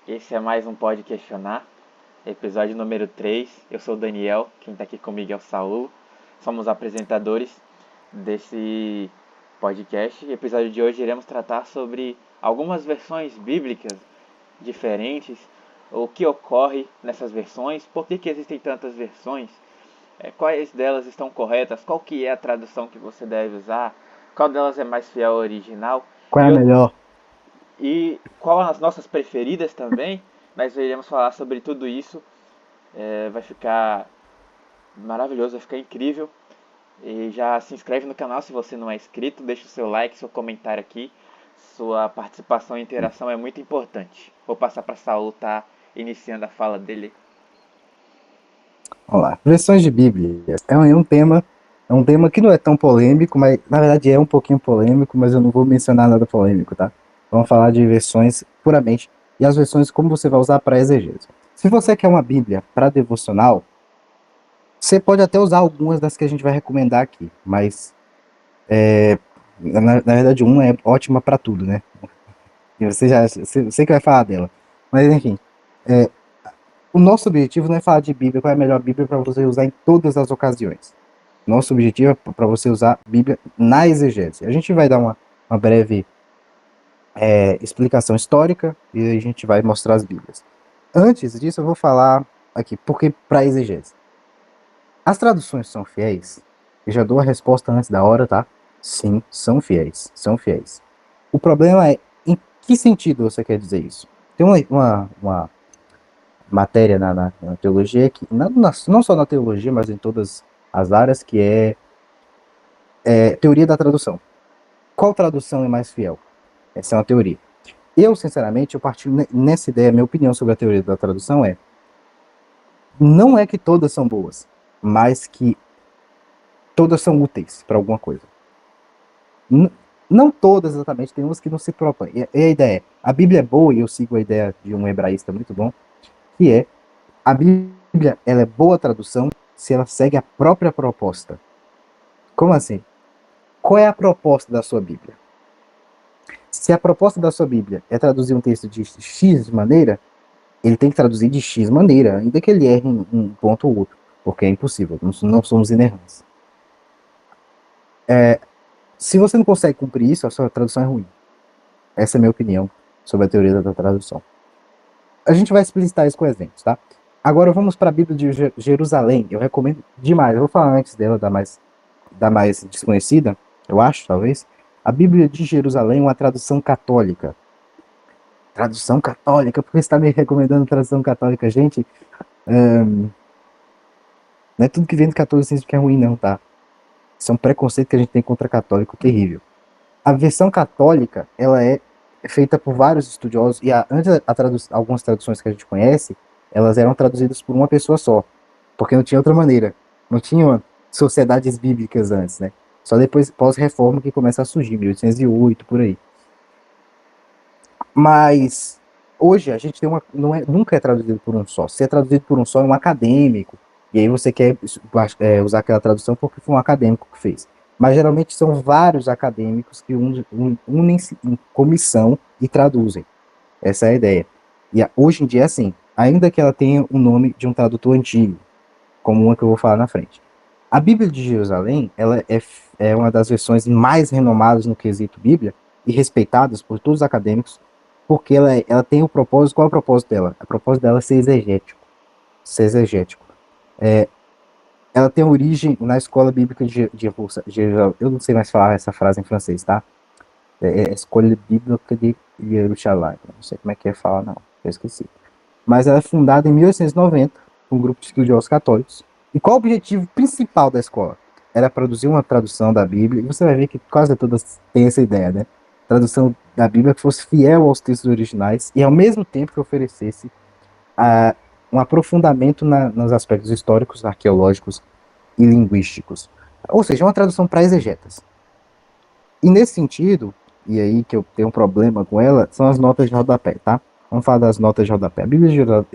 Esse é mais um Pode Questionar, episódio número 3. Eu sou o Daniel, quem está aqui comigo é o Saulo. Somos apresentadores desse podcast. No episódio de hoje iremos tratar sobre algumas versões bíblicas diferentes, o que ocorre nessas versões, por que existem tantas versões, quais delas estão corretas, qual que é a tradução que você deve usar, qual delas é mais fiel ao original Qual é e, a melhor? qual as nossas preferidas também. Nós iremos falar sobre tudo isso. Vai ficar maravilhoso, vai ficar incrível. E já se inscreve no canal se você não é inscrito, deixa o seu like, seu comentário aqui. Sua participação e interação é muito importante. Vou passar para Saulo tá iniciando a fala dele. Vamos lá. Versões de Bíblia. É um tema que não é tão polêmico, mas na verdade é um pouquinho polêmico, mas eu não vou mencionar nada polêmico, tá? Vamos falar de versões puramente e as versões como você vai usar para exegese. Se você quer uma Bíblia para devocional, você pode até usar algumas das que a gente vai recomendar aqui, mas na verdade uma é ótima para tudo, né? E você que vai falar dela. Mas enfim, é, o nosso objetivo não é falar de Bíblia, qual é a melhor Bíblia para você usar em todas as ocasiões. Nosso objetivo é para você usar a Bíblia na exegese. A gente vai dar uma breve explicação histórica e a gente vai mostrar as Bíblias. Antes disso, eu vou falar aqui, porque para exegese. As traduções são fiéis? Eu já dou a resposta antes da hora, tá? Sim, são fiéis. São fiéis. O problema é em que sentido você quer dizer isso? Tem uma matéria na teologia, não só na teologia, mas em todas as áreas, que é teoria da tradução. Qual tradução é mais fiel? Essa é uma teoria. Eu, sinceramente, eu partilho nessa ideia, minha opinião sobre a teoria da tradução não é que todas são boas, mas que todas são úteis para alguma coisa. Não todas exatamente, tem umas que não se propõem. E a ideia é, a Bíblia é boa, e eu sigo a ideia de um hebraísta muito bom, que é, a Bíblia ela é boa tradução se ela segue a própria proposta. Como assim? Qual é a proposta da sua Bíblia? Se a proposta da sua Bíblia é traduzir um texto de X maneira, ele tem que traduzir de X maneira, ainda que ele erre em um ponto ou outro, porque é impossível, não somos inerrantes. Se você não consegue cumprir isso, a sua tradução é ruim. Essa é a minha opinião sobre a teoria da tradução. A gente vai explicitar isso com exemplos, tá? Agora vamos para a Bíblia de Jerusalém. Eu recomendo demais. Eu vou falar antes dela, da mais desconhecida, eu acho, talvez. A Bíblia de Jerusalém é uma tradução católica. Tradução católica? Por que você está me recomendando tradução católica? Gente, não é tudo que vem do catolicismo que é ruim, não, tá? Isso é um preconceito que a gente tem contra católico terrível. A versão católica, ela é feita por vários estudiosos, e antes algumas traduções que a gente conhece, elas eram traduzidas por uma pessoa só, porque não tinha outra maneira. Não tinha sociedades bíblicas antes, né? Só depois, pós-reforma, que começa a surgir, 1808, por aí. Mas hoje a gente tem nunca é traduzido por um só. Se é traduzido por um só, é um acadêmico. E aí você quer usar aquela tradução porque foi um acadêmico que fez. Mas geralmente são vários acadêmicos que unem-se em comissão e traduzem. Essa é a ideia. E hoje em dia é assim, ainda que ela tenha o nome de um tradutor antigo, como uma que eu vou falar na frente. A Bíblia de Jerusalém, ela é uma das versões mais renomadas no quesito Bíblia e respeitadas por todos os acadêmicos, porque ela tem o propósito. Qual é o propósito dela? O propósito dela é ser exegético. Ser exegético. Ela tem origem na escola bíblica de eu não sei mais falar essa frase em francês, tá? É Escola Bíblica de Jerusalém. Não sei como é que é falar, não. Eu esqueci. Mas ela é fundada em 1890 por um grupo de estudiosos católicos. E qual o objetivo principal da escola? Era produzir uma tradução da Bíblia, e você vai ver que quase todas têm essa ideia, né? Tradução da Bíblia que fosse fiel aos textos originais e ao mesmo tempo que oferecesse uh, um aprofundamento nos aspectos históricos, arqueológicos e linguísticos. Ou seja, uma tradução para exegetas. E nesse sentido, e aí que eu tenho um problema com ela, são as notas de rodapé, tá? Vamos falar das notas de rodapé. A Bíblia de Jerusalém,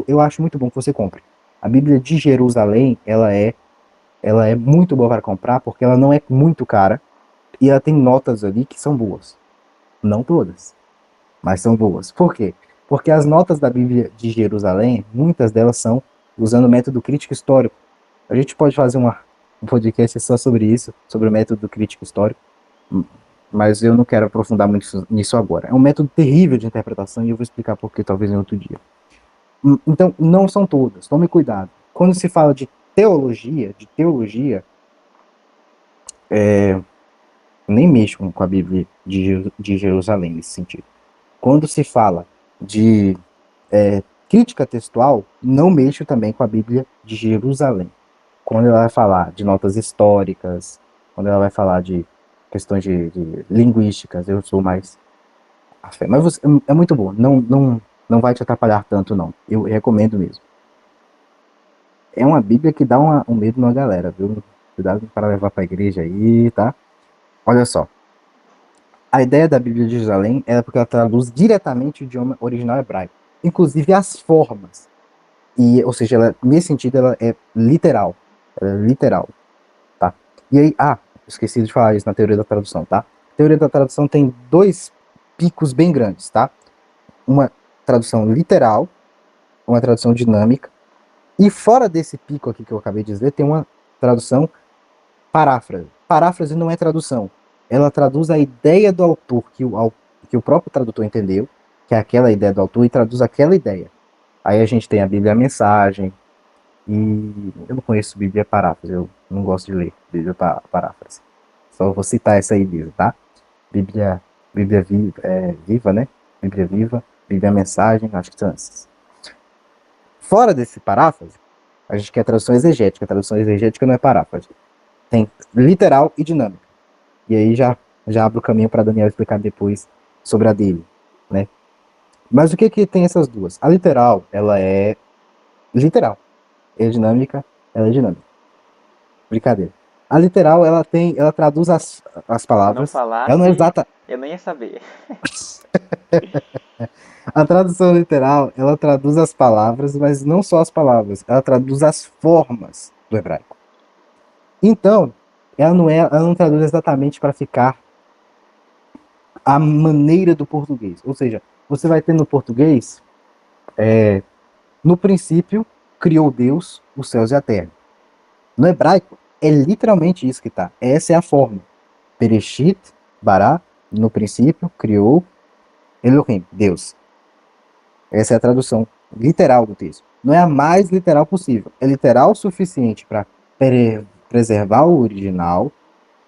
eu acho muito bom que você compre. A Bíblia de Jerusalém, ela é muito boa para comprar porque ela não é muito cara e ela tem notas ali que são boas. Não todas, mas são boas. Por quê? Porque as notas da Bíblia de Jerusalém, muitas delas são usando o método crítico histórico. A gente pode fazer um podcast só sobre isso, sobre o método crítico histórico, mas eu não quero aprofundar muito nisso agora. É um método terrível de interpretação e eu vou explicar por que talvez em outro dia. Então, não são todas, tome cuidado. Quando se fala de teologia, nem mexo com a Bíblia de Jerusalém nesse sentido. Quando se fala de crítica textual, não mexo também com a Bíblia de Jerusalém. Quando ela vai falar de notas históricas, quando ela vai falar de questões de linguísticas, eu sou mais a fé. Mas é muito bom, não vai te atrapalhar tanto, não. Eu recomendo mesmo. É uma Bíblia que dá um medo na galera, viu? Cuidado para levar para a igreja aí, tá? Olha só. A ideia da Bíblia de Jerusalém é porque ela traduz diretamente o idioma original hebraico, inclusive as formas. Ou seja, nesse sentido, ela é literal. Ela é literal, tá? E aí, esqueci de falar isso na teoria da tradução, tá? A teoria da tradução tem dois picos bem grandes, tá? Uma tradução literal, uma tradução dinâmica, e fora desse pico aqui que eu acabei de dizer, tem uma tradução paráfrase. Paráfrase não é tradução. Ela traduz a ideia do autor que o próprio tradutor entendeu, que é aquela ideia do autor, e traduz aquela ideia. Aí a gente tem a Bíblia a Mensagem, e eu não conheço Bíblia paráfrase, eu não gosto de ler Bíblia paráfrase. Só vou citar essa aí mesmo, tá? Bíblia viva, né? Bíblia viva, Bíblia a Mensagem, acho que são essas. Fora desse paráfrase, a gente quer tradução exegética. A tradução exegética não é paráfrase. Tem literal e dinâmica. E aí já abro o caminho para Daniel explicar depois sobre a dele, né? Mas o que tem essas duas? A literal, ela é literal. E a dinâmica, ela é dinâmica. Brincadeira. A literal, ela traduz as palavras. Se não falasse, ela não é exata. Eu nem ia saber. A tradução literal, ela traduz as palavras, mas não só as palavras, ela traduz as formas do hebraico. Então, ela não traduz exatamente para ficar a maneira do português. Ou seja, você vai ter no português, no princípio, criou Deus os céus e a terra. No hebraico, é literalmente isso que está. Essa é a forma. Bereshit, bara, no princípio, criou Elohim, Deus. Essa é a tradução literal do texto. Não é a mais literal possível. É literal o suficiente para preservar o original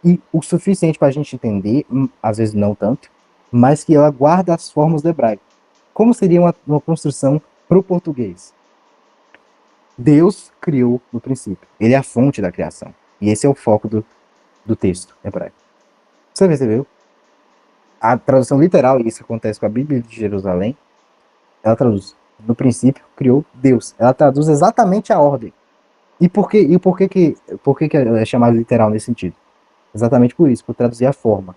e o suficiente para a gente entender, às vezes não tanto, mas que ela guarda as formas do hebraico. Como seria uma construção para o português? Deus criou no princípio. Ele é a fonte da criação. E esse é o foco do texto hebraico. Você percebeu? A tradução literal, e isso acontece com a Bíblia de Jerusalém, ela traduz, no princípio, criou Deus. Ela traduz exatamente a ordem. E por que é chamado literal nesse sentido? Exatamente por isso, por traduzir a forma.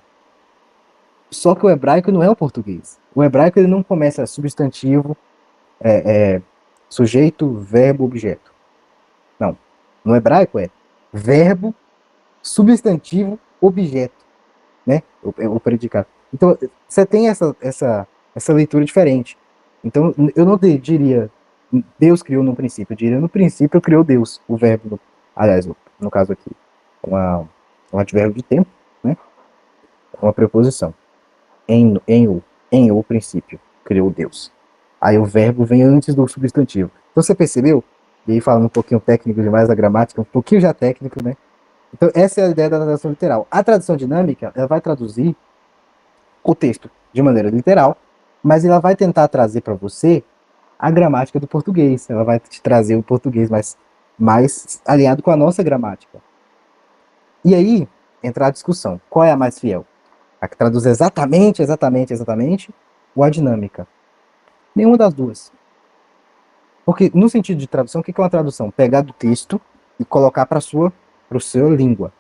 Só que o hebraico não é o português. O hebraico ele não começa substantivo, sujeito, verbo, objeto. Não. No hebraico é verbo, substantivo, objeto, né? O predicado. Então, você tem essa leitura diferente. Então, eu não diria Deus criou no princípio. Eu diria no princípio criou Deus, o verbo. Aliás, no caso aqui, um advérbio de tempo, né? Uma preposição. Em o princípio criou Deus. Aí o verbo vem antes do substantivo. Então, você percebeu? E aí, falando um pouquinho técnico demais da gramática, um pouquinho já técnico, né? Então, essa é a ideia da tradução literal. A tradução dinâmica, ela vai traduzir o texto de maneira literal, mas ela vai tentar trazer para você a gramática do português. Ela vai te trazer o português mais alinhado com a nossa gramática. E aí, entra a discussão. Qual é a mais fiel? A que traduz exatamente, ou a dinâmica? Nenhuma das duas. Porque, no sentido de tradução, o que é uma tradução? Pegar do texto e colocar para a sua língua.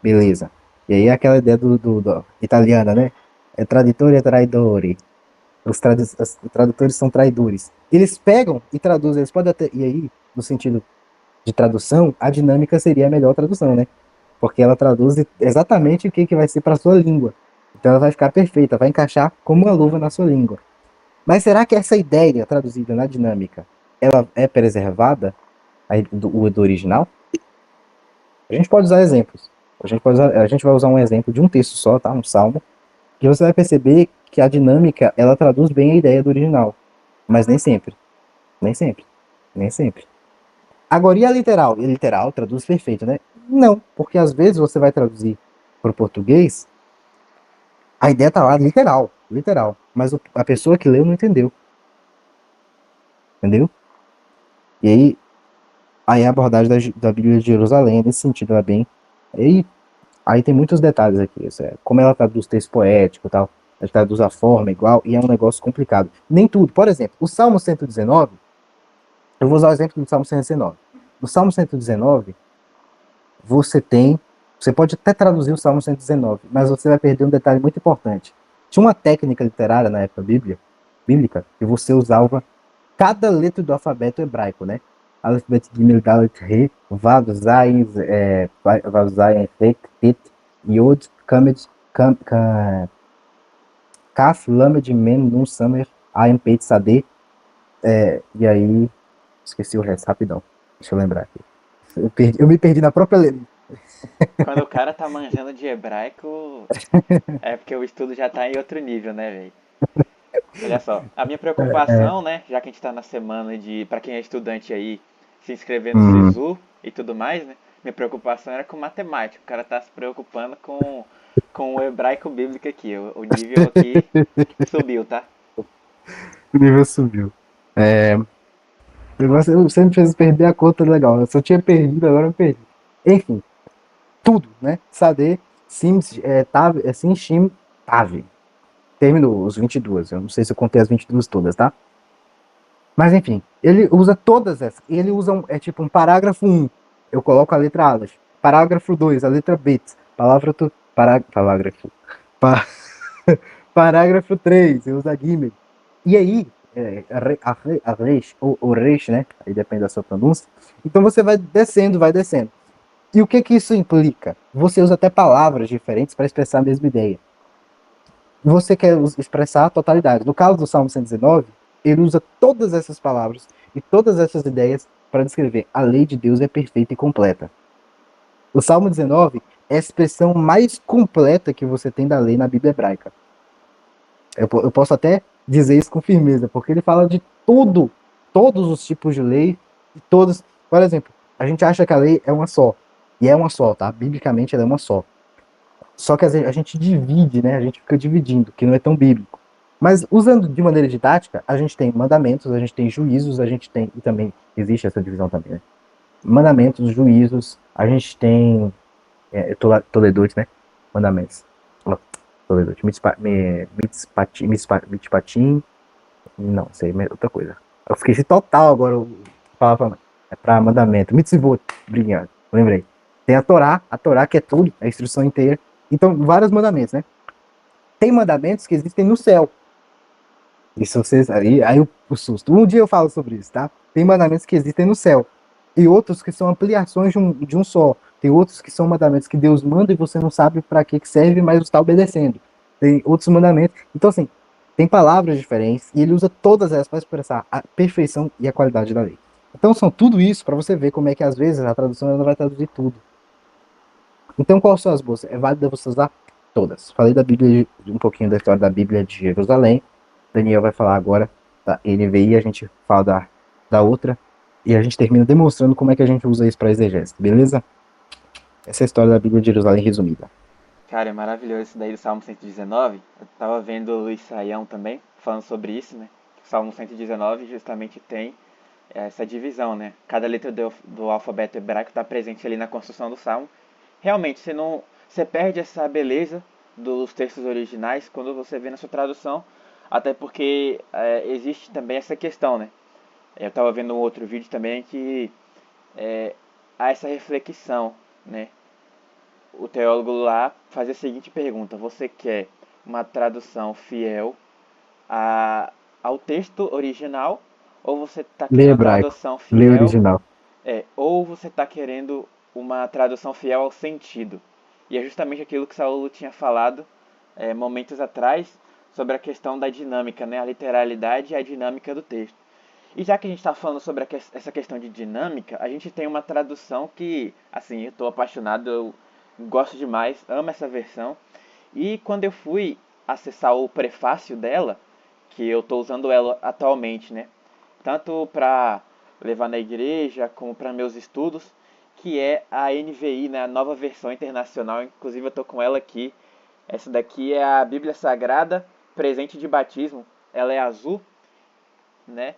Beleza. E aí é aquela ideia do italiana, né? É traditore e traidore. Os tradutores são traidores. Eles pegam e traduzem. Eles podem até... E aí, no sentido de tradução, a dinâmica seria a melhor tradução, né? Porque ela traduz exatamente o que vai ser para a sua língua. Então ela vai ficar perfeita, vai encaixar como uma luva na sua língua. Mas será que essa ideia traduzida na dinâmica, ela é preservada do original? A gente pode usar exemplos. A gente vai usar um exemplo de um texto só, tá? Um salmo, que você vai perceber que a dinâmica, ela traduz bem a ideia do original. Mas nem sempre. Nem sempre. Nem sempre. Agora, e a literal? E literal traduz perfeito, né? Não, porque às vezes você vai traduzir para o português, a ideia tá lá literal, literal. Mas a pessoa que leu não entendeu. Entendeu? E aí a abordagem da Bíblia de Jerusalém, nesse sentido, ela é bem. E aí tem muitos detalhes aqui. Isso é, como ela traduz texto poético e tal, ela traduz a forma igual, e é um negócio complicado. Nem tudo. Por exemplo, o Salmo 119, eu vou usar o exemplo do Salmo 119. No Salmo 119, você tem. Você pode até traduzir o Salmo 119, mas você vai perder um detalhe muito importante. Tinha uma técnica literária na época bíblica que você usava cada letra do alfabeto hebraico, né? Alfabeto de Dalet, Re, Vav, Zayin, Vav, Zayin, Ret, Tet, Yod, Kamed, Kaf, Lamed, Men, Nun, Samer, Ayin, Peit, Sade, e aí, esqueci o resto, rapidão. Deixa eu lembrar aqui. Eu me perdi na própria letra. Quando o cara tá manjando de hebraico, é porque o estudo já tá em outro nível, né, velho? Olha só, a minha preocupação, né, já que a gente tá na semana de, pra quem é estudante aí, se inscrever no Hum. SISU e tudo mais, né, minha preocupação era com matemática. O cara tá se preocupando com o hebraico bíblico aqui. O nível aqui subiu, tá? O nível subiu. Você me fez perder a conta legal. Eu só tinha perdido, agora eu perdi. Enfim, tudo, né? Sade, Sims, Tave, Sim, Shim, Tave. Terminou os 22. Eu não sei se eu contei as 22 todas, tá? Mas enfim, ele usa todas essas. Ele usa tipo um parágrafo um. Eu coloco a letra Aleph. Parágrafo 2, a letra Bet. Parágrafo. Pa, parágrafo 3, eu uso a Gimel. E aí, a Resh, ou o Resh, né? Aí depende da sua pronúncia. Então você vai descendo, vai descendo. E o que que isso implica? Você usa até palavras diferentes para expressar a mesma ideia. Você quer expressar a totalidade. No caso do Salmo 119, ele usa todas essas palavras e todas essas ideias para descrever a lei de Deus é perfeita e completa. O Salmo 19 é a expressão mais completa que você tem da lei na Bíblia hebraica. Eu posso até dizer isso com firmeza, porque ele fala de tudo, todos os tipos de lei, de todos. Por exemplo, a gente acha que a lei é uma só, e é uma só, tá? Biblicamente ela é uma só. Só que a gente divide, né? A gente fica dividindo, que não é tão bíblico. Mas usando de maneira didática, a gente tem mandamentos, a gente tem juízos, a gente tem. E também existe essa divisão também, né? Mandamentos, juízos, a gente tem. Toledote, né? Mandamentos. Toledote. Mitzpatim. Não, sei, outra coisa. Eu esqueci total agora o palavra. É para mandamento. Mitzvot. Obrigado. Lembrei. Tem a Torá que é tudo, a instrução inteira. Então, vários mandamentos, né? Tem mandamentos que existem no céu. Isso vocês. Aí o susto. Um dia eu falo sobre isso, tá? Tem mandamentos que existem no céu. E outros que são ampliações de um só. Tem outros que são mandamentos que Deus manda e você não sabe para que serve, mas está obedecendo. Tem outros mandamentos. Então, assim, tem palavras diferentes e ele usa todas elas para expressar a perfeição e a qualidade da lei. Então, são tudo isso para você ver como é que às vezes a tradução não vai traduzir tudo. Então, quais são as boas? É válido você usar todas. Falei da Bíblia, um pouquinho da história da Bíblia de Jerusalém. Daniel vai falar agora da NVI, a gente fala da outra. E a gente termina demonstrando como é que a gente usa isso para exegese, beleza? Essa é a história da Bíblia de Jerusalém resumida. Cara, é maravilhoso isso daí do Salmo 119. Eu tava vendo o Luiz Saião também, falando sobre isso, né? O Salmo 119 justamente tem essa divisão, né? Cada letra do alfabeto hebraico está presente ali na construção do Salmo. Realmente, você perde essa beleza dos textos originais quando você vê na sua tradução, até porque existe também essa questão, né? Eu estava vendo um outro vídeo também que há essa reflexão, né? O teólogo lá faz a seguinte pergunta: você quer uma tradução fiel a, ao texto original, ou você está Lê querendo uma hebraico, tradução lê fiel, original. ou você está querendo uma tradução fiel ao sentido? E é justamente aquilo que Saulo tinha falado momentos atrás sobre a questão da dinâmica, né? A literalidade e a dinâmica do texto. E já que a gente está falando sobre essa questão de dinâmica, a gente tem uma tradução que, assim, eu estou apaixonado, eu gosto demais, amo essa versão. E quando eu fui acessar o prefácio dela, que eu estou usando ela atualmente, né? Tanto para levar na igreja como para meus estudos, que é a NVI, né? A Nova Versão Internacional. Inclusive eu estou com ela aqui. Essa daqui é a Bíblia Sagrada, presente de batismo. Ela é azul, né?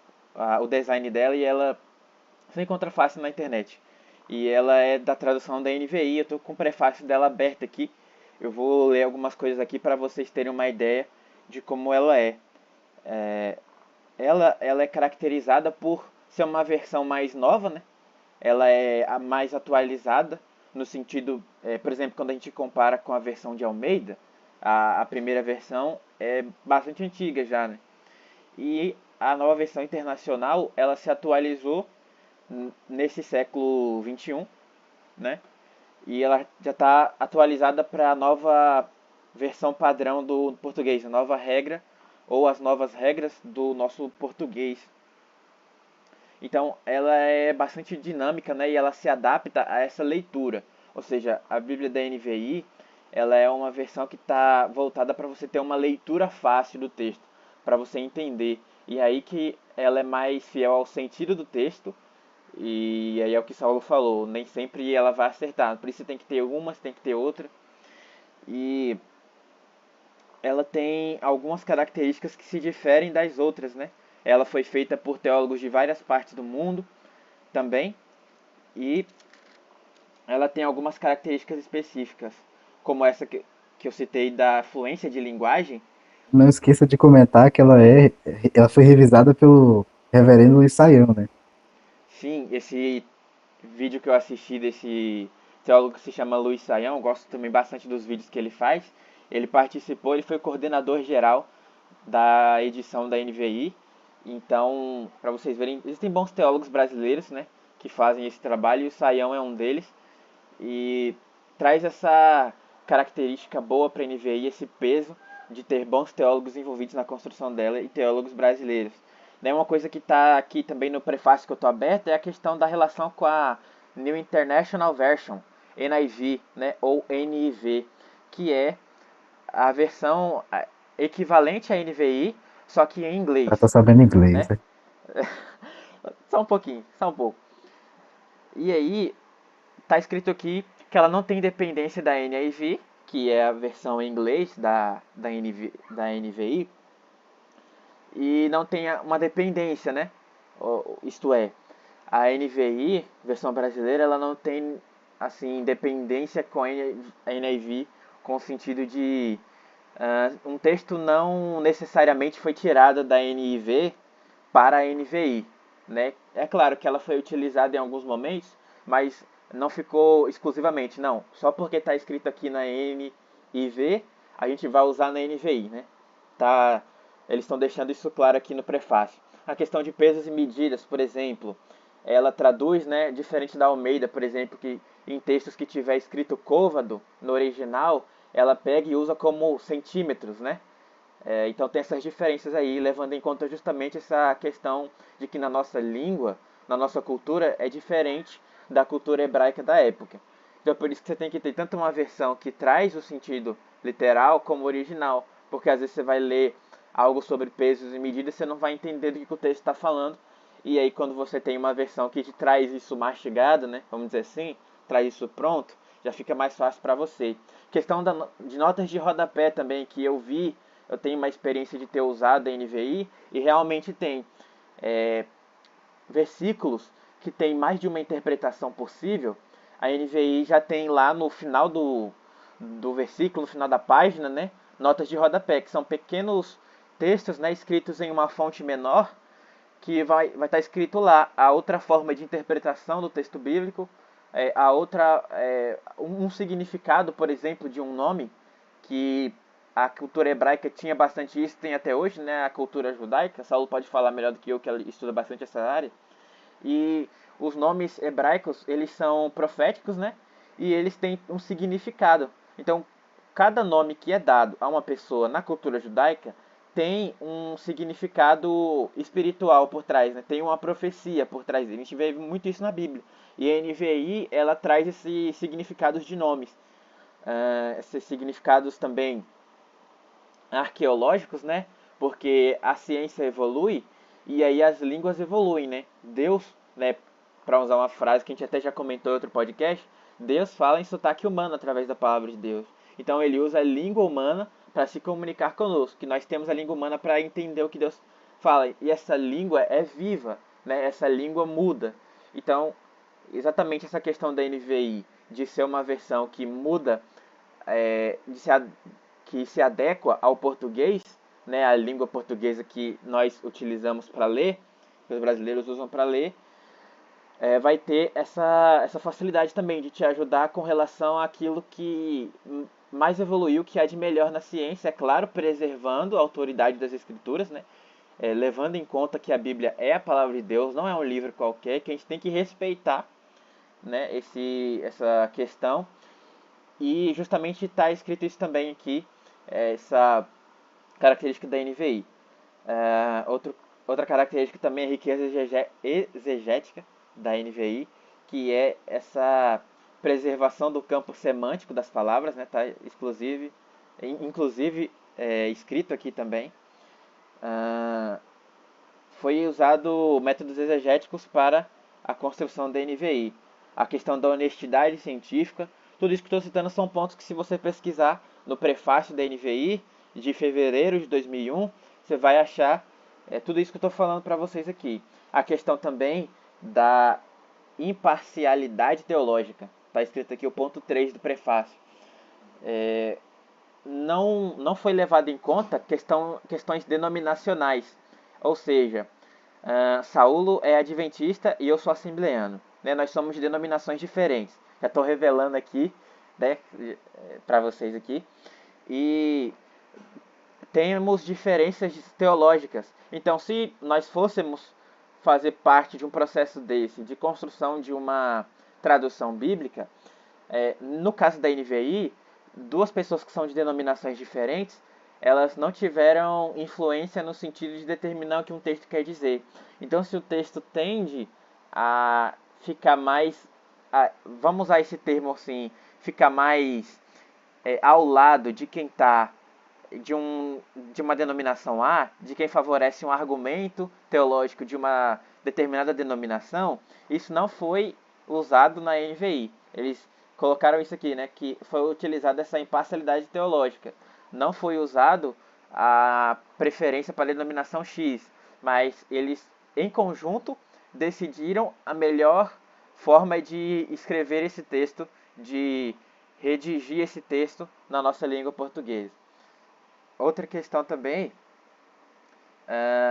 O design dela, e ela se encontra fácil na internet. E ela é da tradução da NVI. Eu estou com o prefácio dela aberto aqui. Eu vou ler algumas coisas aqui para vocês terem uma ideia de como ela é. Ela é caracterizada por ser uma versão mais nova, né? Ela é a mais atualizada, no sentido, por exemplo, quando a gente compara com a versão de Almeida, a primeira versão é bastante antiga já, né? E a nova versão internacional, ela se atualizou nesse século XXI, né? E ela já está atualizada para a nova versão padrão do português, a nova regra ou as novas regras do nosso português. Então, ela é bastante dinâmica, né? E ela se adapta a essa leitura. Ou seja, a Bíblia da NVI, ela é uma versão que está voltada para você ter uma leitura fácil do texto, para você entender. E aí que ela é mais fiel ao sentido do texto. E aí é o que Saulo falou, nem sempre ela vai acertar. Por isso tem que ter uma, tem que ter outra. E ela tem algumas características que se diferem das outras, né? Ela foi feita por teólogos de várias partes do mundo também. E ela tem algumas características específicas, como essa que eu citei da fluência de linguagem. Não esqueça de comentar que ela foi revisada pelo reverendo Luiz Saião, né? Sim, esse vídeo que eu assisti desse teólogo que se chama Luiz Saião, eu gosto também bastante dos vídeos que ele faz. Ele participou, ele foi coordenador geral da edição da NVI. Então, para vocês verem, existem bons teólogos brasileiros, né, que fazem esse trabalho, e o Saião é um deles. E traz essa característica boa para a NVI, esse peso de ter bons teólogos envolvidos na construção dela e teólogos brasileiros. Né, uma coisa que está aqui também no prefácio que eu estou aberto é a questão da relação com a New International Version, NIV, né, ou NIV, que é a versão equivalente à NVI, só que em Ela inglês, tá sabendo inglês, né? né? Só um pouquinho, só um pouco. E aí, tá escrito aqui que ela não tem dependência da NIV, que é a versão em inglês da NVI, e não tem uma dependência, né? Isto é, a NVI, versão brasileira, ela não tem assim dependência com a NIV, com o sentido de um texto não necessariamente foi tirado da NIV para a NVI, né? É claro que ela foi utilizada em alguns momentos, mas não ficou exclusivamente, não. Só porque está escrito aqui na NIV, a gente vai usar na NVI, né? Tá, eles estão deixando isso claro aqui no prefácio. A questão de pesos e medidas, por exemplo, ela traduz, né, diferente da Almeida, por exemplo, que em textos que tiver escrito côvado no original, ela pega e usa como centímetros, né? Então tem essas diferenças aí, levando em conta justamente essa questão de que na nossa língua, na nossa cultura, é diferente da cultura hebraica da época. Então por isso que você tem que ter tanto uma versão que traz o sentido literal como original, porque às vezes você vai ler algo sobre pesos e medidas e você não vai entender do que o texto está falando. E aí quando você tem uma versão que te traz isso mastigado, né, vamos dizer assim, traz isso pronto, já fica mais fácil para você. Questão de notas de rodapé também, que eu tenho uma experiência de ter usado a NVI e realmente tem versículos que tem mais de uma interpretação possível. A NVI já tem lá no final do versículo, no final da página, né, notas de rodapé, que são pequenos textos, né, escritos em uma fonte menor, que vai estar escrito lá a outra forma de interpretação do texto bíblico, um significado, por exemplo, de um nome, que a cultura hebraica tinha bastante isso, tem até hoje, né, a cultura judaica. Saulo pode falar melhor do que eu, que ele estuda bastante essa área. E os nomes hebraicos, eles são proféticos, né, e eles têm um significado. Então, cada nome que é dado a uma pessoa na cultura judaica tem um significado espiritual por trás, né? Tem uma profecia por trás. A gente vê muito isso na Bíblia. E a NVI, ela traz esses significados de nomes. Esses significados também arqueológicos, né? Porque a ciência evolui e aí as línguas evoluem, né? Deus, né? Para usar uma frase que a gente até já comentou em outro podcast, Deus fala em sotaque humano através da palavra de Deus. Então ele usa a língua humana para se comunicar conosco, que nós temos a língua humana para entender o que Deus fala. E essa língua é viva, né? Essa língua muda. Então, exatamente essa questão da NVI, de ser uma versão que muda, que se adequa ao português, né? A língua portuguesa que nós utilizamos para ler, que os brasileiros usam para ler, vai ter essa facilidade também de te ajudar com relação àquilo que mais evoluiu, que há de melhor na ciência, é claro, preservando a autoridade das escrituras, né? Levando em conta que a Bíblia é a palavra de Deus, não é um livro qualquer, que a gente tem que respeitar, né, essa questão. E justamente está escrito isso também aqui, essa característica da NVI. Outra característica também é a riqueza exegética da NVI, que é essa preservação do campo semântico das palavras, né? Tá inclusive escrito aqui também. Foi usado métodos exegéticos para a construção da NVI. A questão da honestidade científica, tudo isso que estou citando são pontos que, se você pesquisar no prefácio da NVI de fevereiro de 2001, você vai achar tudo isso que eu estou falando para vocês aqui. A questão também da imparcialidade teológica. Está escrito aqui o ponto 3 do prefácio. Não foi levado em conta questões denominacionais. Ou seja, Saulo é adventista e eu sou assembleano. Né? Nós somos de denominações diferentes. Já estou revelando aqui, né, para vocês aqui. E temos diferenças teológicas. Então, se nós fôssemos fazer parte de um processo desse, de construção de uma tradução bíblica, no caso da NVI, duas pessoas que são de denominações diferentes, elas não tiveram influência no sentido de determinar o que um texto quer dizer. Então, se o texto tende a ficar mais, vamos usar esse termo assim, ficar mais ao lado de quem está de uma denominação A, de quem favorece um argumento teológico de uma determinada denominação, isso não foi usado na NVI. Eles colocaram isso aqui, né, que foi utilizada essa imparcialidade teológica. Não foi usado a preferência para a denominação X, mas eles, em conjunto, decidiram a melhor forma de escrever esse texto, de redigir esse texto na nossa língua portuguesa. Outra questão também,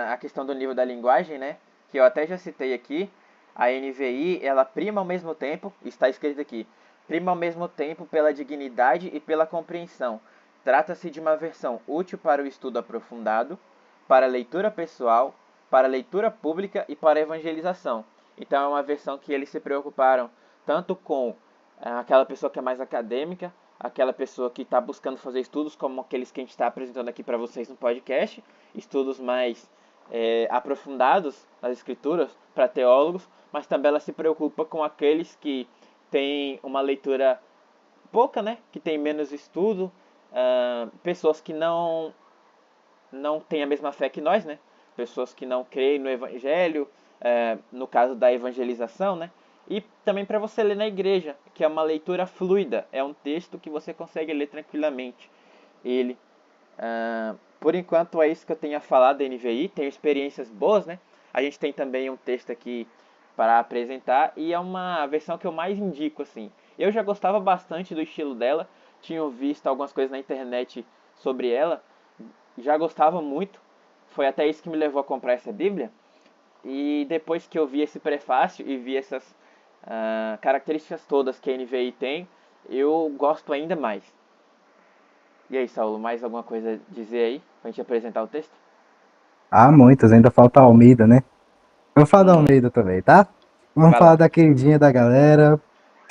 a questão do nível da linguagem, né? Que eu até já citei aqui. A NVI, ela prima ao mesmo tempo, está escrito aqui, prima ao mesmo tempo pela dignidade e pela compreensão. Trata-se de uma versão útil para o estudo aprofundado, para a leitura pessoal, para a leitura pública e para a evangelização. Então é uma versão que eles se preocuparam tanto com aquela pessoa que é mais acadêmica, aquela pessoa que está buscando fazer estudos como aqueles que a gente está apresentando aqui para vocês no podcast, estudos mais aprofundados nas escrituras para teólogos, mas também ela se preocupa com aqueles que têm uma leitura pouca, né? Que tem menos estudo, pessoas que não têm a mesma fé que nós, né? Pessoas que não creem no evangelho, no caso da evangelização, né? E também para você ler na igreja, que é uma leitura fluida, é um texto que você consegue ler tranquilamente. Ele, por enquanto, é isso que eu tenho a falar da NVI. Tenho experiências boas, né? A gente tem também um texto aqui para apresentar e é uma versão que eu mais indico, assim. Eu já gostava bastante do estilo dela, tinha visto algumas coisas na internet sobre ela, já gostava muito. Foi até isso que me levou a comprar essa Bíblia. E depois que eu vi esse prefácio e vi essas características todas que a NVI tem, eu gosto ainda mais. E aí, Saulo, mais alguma coisa a dizer aí, pra gente apresentar o texto? Muitas, ainda falta a Almeida, né? Vamos falar da Almeida também, tá? Vamos Vai falar lá. da queridinha da galera.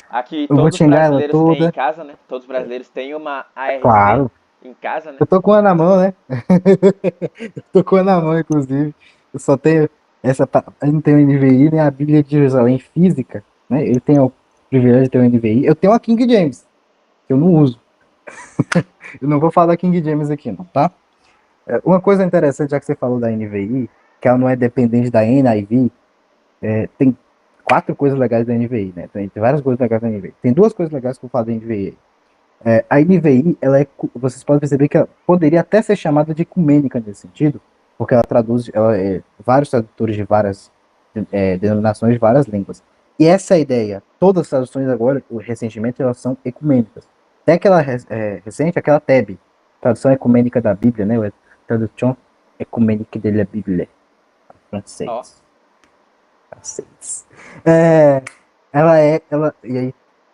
Aqui Eu vou todos os xingar ela brasileiros têm em toda. casa, né? Todos os brasileiros têm uma ARV, Claro. em casa, né? Eu tô com uma na mão, né? Eu tô com uma na mão, inclusive. Eu só tenho essa. Eu não tenho NVI nem a Bíblia de Jerusalém física, né? Ele tem o privilégio de ter um NVI. Eu tenho a King James, que eu não uso. Eu não vou falar da King James aqui, não, tá? Uma coisa interessante, já que você falou da NVI, que ela não é dependente da NIV, tem quatro coisas legais da NVI, né? Tem várias coisas legais da NVI. Tem duas coisas legais que eu falo da NVI. A NVI, vocês podem perceber que ela poderia até ser chamada de ecumênica nesse sentido, porque ela traduz vários tradutores de várias denominações de várias línguas. E essa é a ideia. Todas as traduções agora, recentemente, elas são ecumênicas. Até aquela recente, aquela TEB, tradução ecumênica da Bíblia, né? Tradução ecumênica de la Bible, Ó, francês. Francês. É, e aí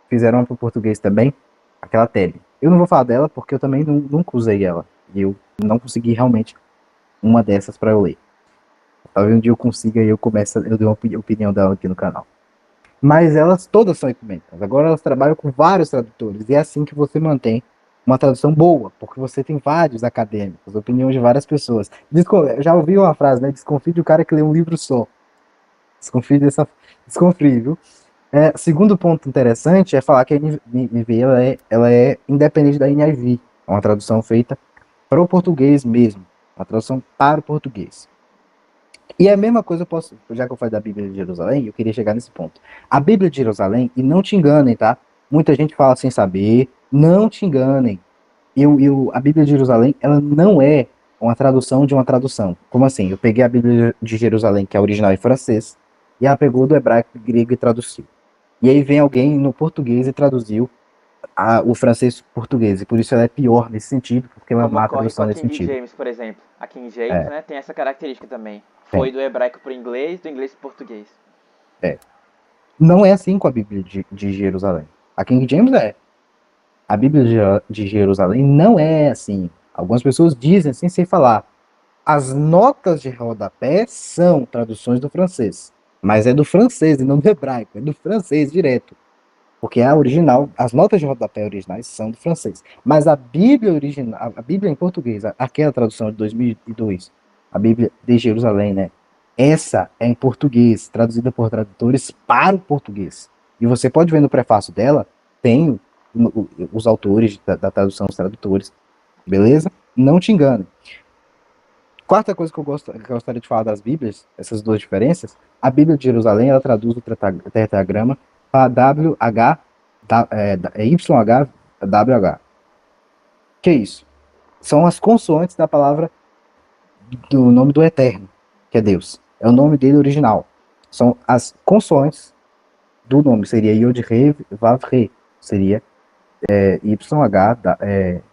fizeram uma para o português também, aquela TEB. Eu não vou falar dela porque eu também nunca usei ela. E eu não consegui realmente uma dessas para eu ler. Talvez um dia eu consiga e eu dei uma opinião dela aqui no canal. Mas elas todas são ecumênicas. Agora elas trabalham com vários tradutores. E é assim que você mantém uma tradução boa, porque você tem vários acadêmicos, opiniões de várias pessoas. Já ouvi uma frase, né? Desconfie do cara que lê um livro só. Desconfie dessa. Desconfie, viu? Segundo ponto interessante é falar que a NVI ela é independente da NIV. É uma tradução feita para o português mesmo. Uma tradução para o português. E a mesma coisa eu posso, já que eu falei da Bíblia de Jerusalém, eu queria chegar nesse ponto. A Bíblia de Jerusalém, e não te enganem, tá? Muita gente fala sem saber, não te enganem. A Bíblia de Jerusalém, ela não é uma tradução de uma tradução. Como assim? Eu peguei a Bíblia de Jerusalém, que é original em francês, e ela pegou do hebraico e grego e traduziu. E aí vem alguém no português e traduziu o francês português, e por isso ela é pior nesse sentido, porque ela é como uma má ocorre com tradução a nesse King sentido. James, por exemplo. A King James, É, né, tem essa característica também. tem. Foi do hebraico para o inglês, do inglês para o português. É. Não é assim com a Bíblia de Jerusalém. A King James é. A Bíblia de Jerusalém não é assim. Algumas pessoas dizem assim sem falar. As notas de rodapé são traduções do francês. Mas é do francês e não do hebraico. É do francês direto. Porque a original, as notas de rodapé originais são do francês. Mas a Bíblia original, a Bíblia em português, aquela tradução de 2002, a Bíblia de Jerusalém, né? Essa é em português, traduzida por tradutores para o português. E você pode ver no prefácio dela, tem os autores da tradução, os tradutores, beleza? Não te engane. Quarta coisa que eu gostaria de falar das Bíblias, essas duas diferenças, a Bíblia de Jerusalém, ela traduz o tetragrama para YHWH. Que é isso? São as consoantes da palavra do nome do Eterno, que é Deus. É o nome dele original. São as consoantes do nome. Seria Yod Re Vav Re. Seria YHWH.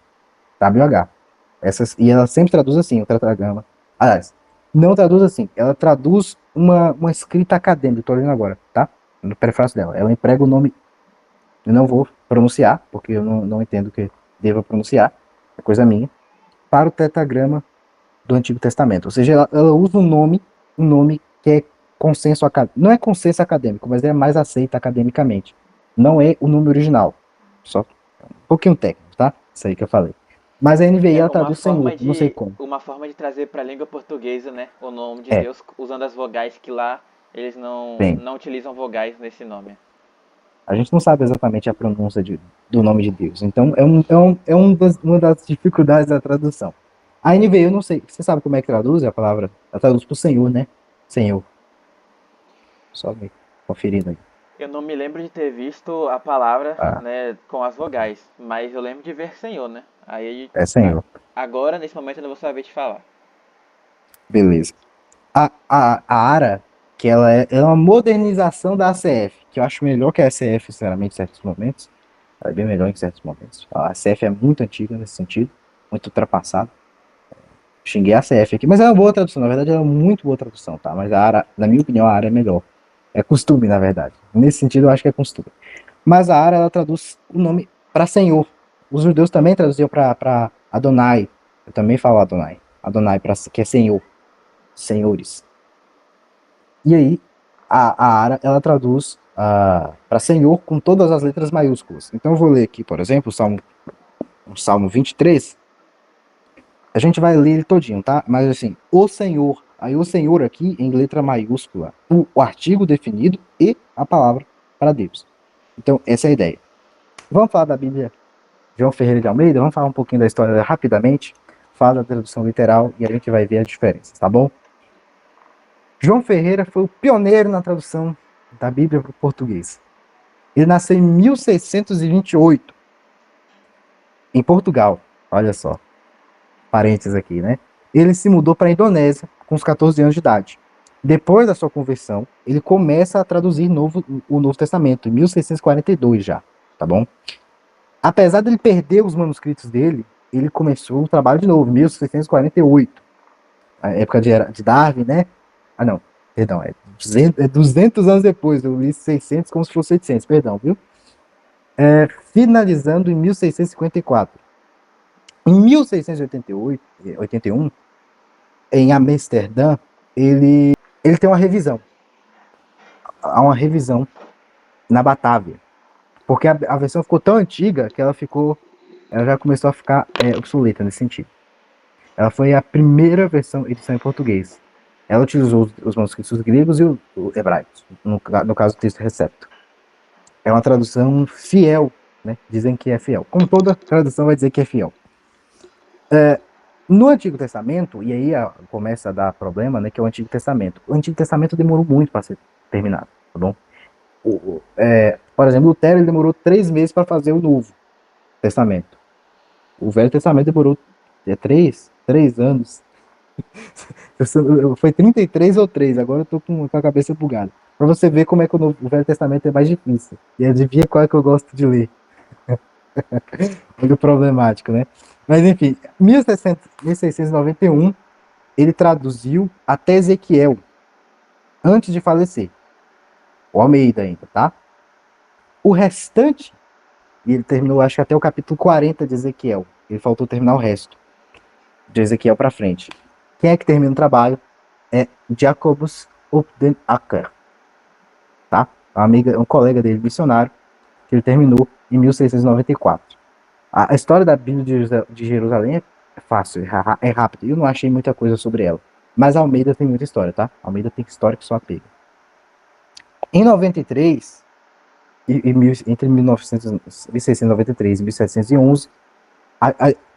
E ela sempre traduz assim, o tetragrama. Aliás, não traduz assim. Ela traduz uma escrita acadêmica. Estou lendo agora, tá? No prefácio dela. Ela emprega o nome. Eu não vou pronunciar, porque eu não entendo que deva pronunciar. É coisa minha. Para o tetragrama do Antigo Testamento. Ou seja, ela usa um nome que é consenso acadêmico. Não é consenso acadêmico, mas é mais aceito academicamente. Não é o nome original. Só um pouquinho técnico, tá? Isso aí que eu falei. Mas a NVI É ela traduz Senhor, não sei como. uma forma de trazer para a língua portuguesa, né, o nome de É, Deus usando as vogais que lá eles bem. não utilizam vogais nesse nome. A gente não sabe exatamente a pronúncia do nome de Deus. Então, uma das dificuldades da tradução. A NVI, eu não sei. Você sabe como é que traduz a palavra? Ela traduz por Senhor, né? Senhor. Só me conferindo aí. Eu não me lembro de ter visto a palavra, Ah, né, com as vogais, mas eu lembro de ver Senhor, né? Aí é Senhor. agora nesse momento eu não vou saber te falar. Beleza. A ARA, que ela é uma modernização da ACF, que eu acho melhor que a ACF, sinceramente, em certos momentos. Ela é bem melhor em certos momentos. A ACF é muito antiga nesse sentido, muito ultrapassada. Xinguei a ACF aqui, mas é uma boa tradução, na verdade é uma muito boa tradução, tá? Mas a ARA, na minha opinião, a ARA é melhor. É costume, na verdade. Nesse sentido, eu acho que é costume. Mas a ARA, ela traduz o nome para Senhor. Os judeus também traduziam para Adonai. Eu também falo Adonai. Adonai, que é Senhor. Senhores. E aí, a ARA, ela traduz para Senhor com todas as letras maiúsculas. Então, eu vou ler aqui, por exemplo, o Salmo 23. A gente vai ler ele todinho, tá? Mas assim, o Senhor. Aí o Senhor aqui em letra maiúscula, o artigo definido e a palavra para Deus. Então, essa é a ideia. Vamos falar da Bíblia João Ferreira de Almeida? Vamos falar um pouquinho da história rapidamente. Fala da tradução literal e a gente vai ver as diferenças, tá bom? João Ferreira foi o pioneiro na tradução da Bíblia para o português. Ele nasceu em 1628, em Portugal. Olha só, parênteses aqui, né? Ele se mudou para a Indonésia com os 14 anos de idade. Depois da sua conversão, ele começa a traduzir o Novo Testamento, em 1642 já, tá bom? Apesar dele perder os manuscritos dele, ele começou o trabalho de novo, em 1648, a época de Darwin, né? Ah, não, perdão, é 200 anos depois, eu li 600 como se fosse 800, perdão, viu? Finalizando em 1654. Em 1681, em Amsterdã, ele tem uma revisão. Há uma revisão na Batávia. Porque a versão ficou tão antiga que ela já começou a ficar obsoleta nesse sentido. Ela foi a primeira edição em português. Ela utilizou os manuscritos gregos e os hebraicos, no caso do texto recepto. É uma tradução fiel, né? Dizem que é fiel. Como toda tradução vai dizer que é fiel. No Antigo Testamento, e aí começa a dar problema, né, que é o Antigo Testamento. O Antigo Testamento demorou muito para ser terminado, tá bom? Por exemplo, Lutero ele demorou 3 meses para fazer o Novo Testamento. O Velho Testamento demorou 3 anos. Foi 33 ou 3, agora eu tô com a cabeça bugada. Para você ver como é que o Velho Testamento é mais difícil. E adivinha qual é que eu gosto de ler. Muito problemático, né? Mas enfim, 1691, ele traduziu até Ezequiel, antes de falecer. O Almeida ainda, tá? O restante, e ele terminou, acho que até o capítulo 40 de Ezequiel. Ele faltou terminar o resto, de Ezequiel para frente. Quem é que termina o trabalho? É Jacobus op den Acker, tá? Um colega dele, missionário, que ele terminou em 1694. A história da Bíblia de Jerusalém é fácil, é rápida. Eu não achei muita coisa sobre ela. Mas Almeida tem muita história, tá? Almeida tem história que só pega. Em 93, entre 1693 e 1711,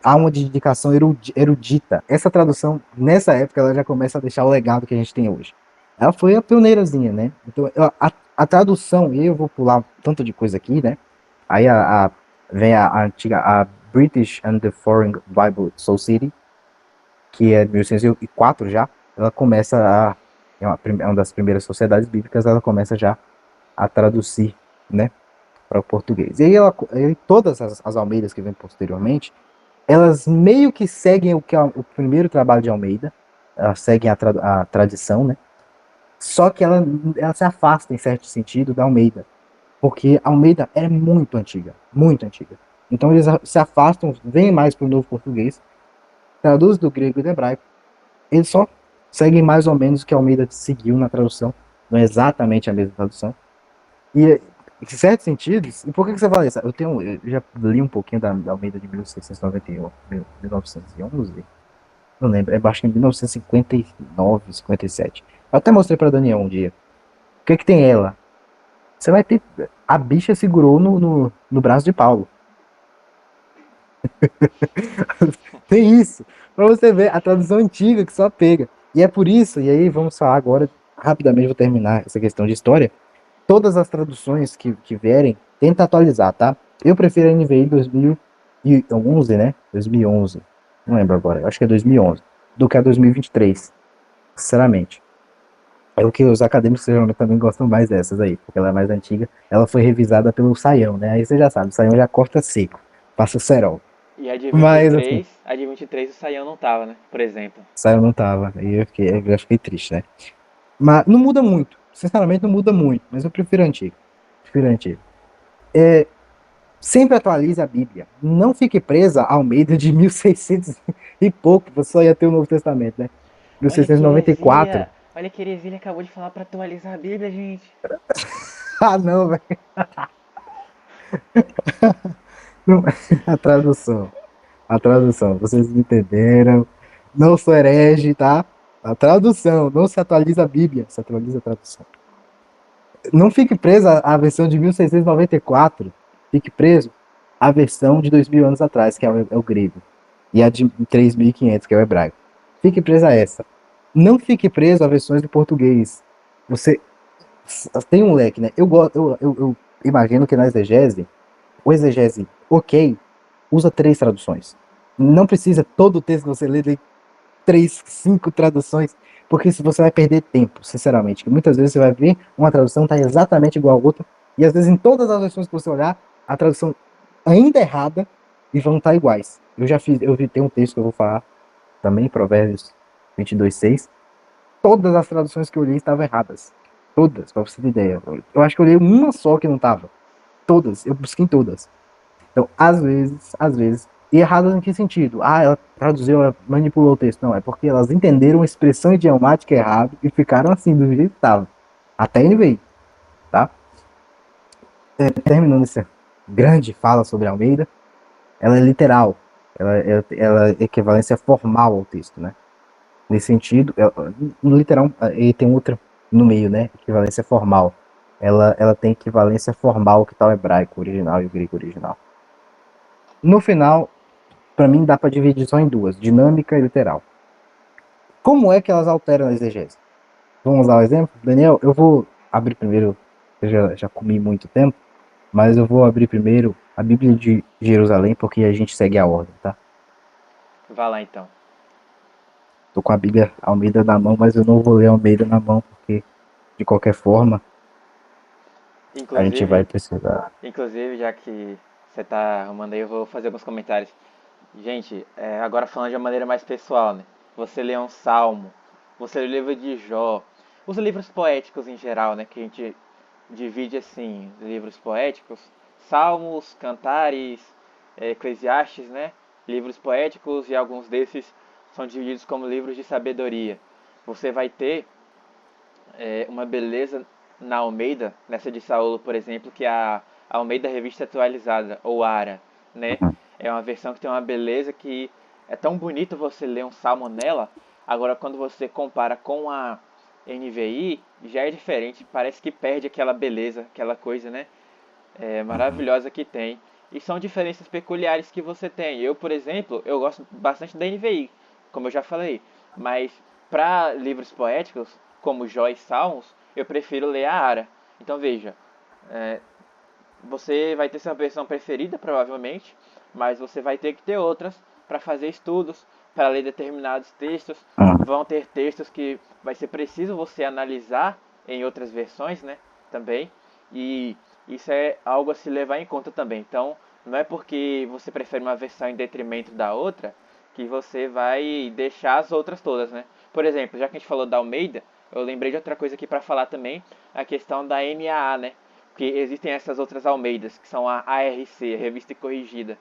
há uma dedicação erudita. Essa tradução, nessa época, ela já começa a deixar o legado que a gente tem hoje. Ela foi a pioneirazinha, né? Então, a tradução, e eu vou pular tanto de coisa aqui, né? Aí vem a antiga, a British and the Foreign Bible Society, que é de 1804 já. Ela começa é uma das primeiras sociedades bíblicas, ela começa já a traduzir, né, para o português. E aí todas as Almeidas que vêm posteriormente, elas meio que seguem o que é o primeiro trabalho de Almeida, elas seguem a tradição, né? Só que ela se afasta, em certo sentido, da Almeida, porque a Almeida é muito antiga, muito antiga. Então eles se afastam, vêm mais para o novo português, traduz do grego e do hebraico, eles só seguem mais ou menos o que a Almeida seguiu na tradução, não é exatamente a mesma tradução. E em certos sentidos, e por que você fala isso? Eu já li um pouquinho da Almeida de 1691, 1911, não lembro, acho que em 1959, 57. Eu até mostrei para Daniel um dia. O que tem ela? Você vai ter. A bicha segurou no braço de Paulo. Tem isso. Pra você ver a tradução antiga que só pega. E é por isso, e aí vamos falar agora, rapidamente vou terminar essa questão de história. Todas as traduções que vierem, tenta atualizar, tá? Eu prefiro a NVI 2011, né? 2011. Não lembro agora, eu acho que é 2011. Do que a 2023. Sinceramente. É o que os acadêmicos geralmente também gostam mais dessas aí, porque ela é mais antiga. Ela foi revisada pelo Saião, né? Aí você já sabe, o Saião já corta seco, passa o cerol. E a de Mas assim, 23, a de 23 o Saião não tava, né? Por exemplo. o Saião não tava, e eu já fiquei triste, né? Mas não muda muito, sinceramente não muda muito, mas eu prefiro a antiga. Prefiro a antiga. Sempre atualize a Bíblia. Não fique presa ao Almeida de 1600 e pouco, você só ia ter o Novo Testamento, né? Olha 1694. que heresia, ele acabou de falar pra atualizar a Bíblia, gente. Ah, não, velho. A tradução. A tradução, vocês entenderam. Não sou herege, tá? A tradução, não se atualiza a Bíblia, se atualiza a tradução. Não fique preso à versão de 1694, fique preso à versão de 2000 anos atrás, que é o grego, e a de 3500, que é o hebraico. Fique preso a essa. Não fique preso a versões do português. Você tem um leque, né? Eu imagino que na exegese, o exegese ok usa 3 traduções. Não precisa todo o texto que você lê de 3, 5 traduções, porque se você vai perder tempo, sinceramente. Que muitas vezes você vai ver uma tradução tá exatamente igual a outra, e às vezes em todas as versões que você olhar, a tradução ainda errada e vão estar iguais. Tem um texto que eu vou falar também, Provérbios 22:6. Todas as traduções que eu li estavam erradas. Todas, pra você ter ideia. Eu acho que eu li uma só que não tava. Todas, eu busquei em todas. Então, às vezes, e erradas em que sentido? Ah, ela traduziu, ela manipulou o texto. Não, é porque elas entenderam a expressão idiomática errada e ficaram assim, do jeito que estava. Até NVI, tá? Terminando essa grande fala sobre Almeida, ela é literal. Ela é equivalência formal ao texto, né? Nesse sentido, no literal, e tem outra no meio, né? Equivalência formal. Ela tem equivalência formal que tá o hebraico original e o grego original. No final, para mim dá para dividir só em duas, dinâmica e literal. Como é que elas alteram a exegese? Vamos dar um exemplo? Daniel, eu vou abrir primeiro, eu já comi muito tempo, mas eu vou abrir primeiro a Bíblia de Jerusalém, porque a gente segue a ordem, tá? Vá lá então. Tô com a Bíblia Almeida na mão, mas eu não vou ler Almeida na mão, porque de qualquer forma a gente vai Inclusive, precisar. inclusive, já que você tá arrumando aí, eu vou fazer alguns comentários. Gente, agora falando de uma maneira mais pessoal, né? Você lê um salmo, você lê o livro de Jó, os livros poéticos em geral, né? Que a gente divide assim, livros poéticos, salmos, cantares, eclesiastes, né? Livros poéticos e alguns desses são divididos como livros de sabedoria. Você vai ter uma beleza na Almeida, nessa de Saulo, por exemplo, que é a Almeida Revista Atualizada, ou ARA, né? É uma versão que tem uma beleza que é tão bonito você ler um salmo nela. Agora, quando você compara com a NVI, já é diferente. Parece que perde aquela beleza, aquela coisa, né? Maravilhosa que tem. E são diferenças peculiares que você tem. Eu, por exemplo, eu gosto bastante da NVI, como eu já falei. Mas para livros poéticos, como Jó e Salmos, eu prefiro ler a Ara. Então veja, você vai ter sua versão preferida, provavelmente, mas você vai ter que ter outras para fazer estudos, para ler determinados textos. Vão ter textos que vai ser preciso você analisar em outras versões, né? Também. E isso é algo a se levar em conta também. Então, não é porque você prefere uma versão em detrimento da outra que você vai deixar as outras todas, né? Por exemplo, já que a gente falou da Almeida, eu lembrei de outra coisa aqui para falar também, a questão da NAA, né? Porque existem essas outras Almeidas, que são a ARC, a Revista Corrigida,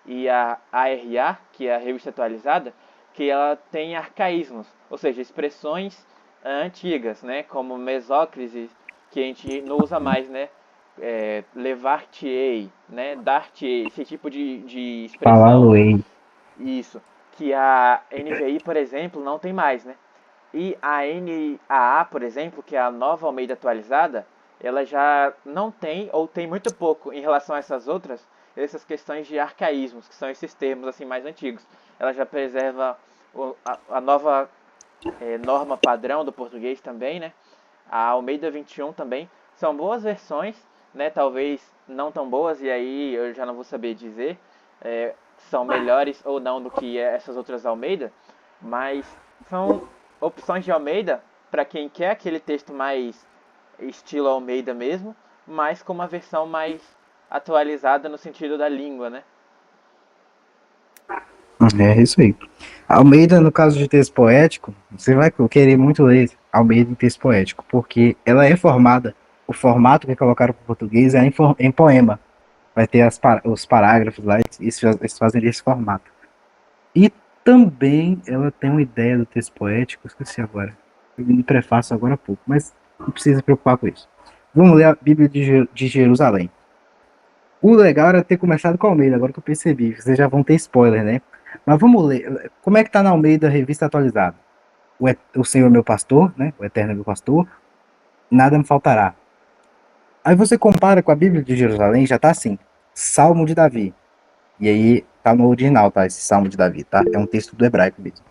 e a ARA, que é a Revista Atualizada, que ela tem arcaísmos, ou seja, expressões antigas, né, como mesóclise, que a gente não usa mais, né, levar-te-ei, né, dar-te-ei, esse tipo de expressão, Falá-lo-ei. isso, que a NVI, por exemplo, não tem mais, né. E a NAA, por exemplo, que é a nova Almeida atualizada, ela já não tem, ou tem muito pouco em relação a essas outras, essas questões de arcaísmos, que são esses termos assim mais antigos. Ela já preserva a nova norma padrão do português também, né? A Almeida 21 também. São boas versões, né? Talvez não tão boas, e aí eu já não vou saber dizer. São melhores ou não do que essas outras Almeida, mas são opções de Almeida para quem quer aquele texto mais estilo Almeida mesmo, mas com uma versão mais atualizada no sentido da língua, né? É isso aí. Almeida, no caso de texto poético, você vai querer muito ler Almeida em texto poético, porque ela é formada, o formato que colocaram para o português é em poema. Vai ter os parágrafos lá, eles fazem desse formato. E também ela tem uma ideia do texto poético, esqueci agora. Eu li no prefácio agora há pouco, mas não precisa se preocupar com isso. Vamos ler a Bíblia de Jerusalém. O legal era ter começado com Almeida, agora que eu percebi. Vocês já vão ter spoiler, né? Mas vamos ler. Como é que tá na Almeida Revista Atualizada? O Senhor é meu pastor, né? O Eterno é meu pastor. Nada me faltará. Aí você compara com a Bíblia de Jerusalém, já tá assim. Salmo de Davi. E aí tá no original, tá? Esse Salmo de Davi, tá? É um texto do hebraico mesmo.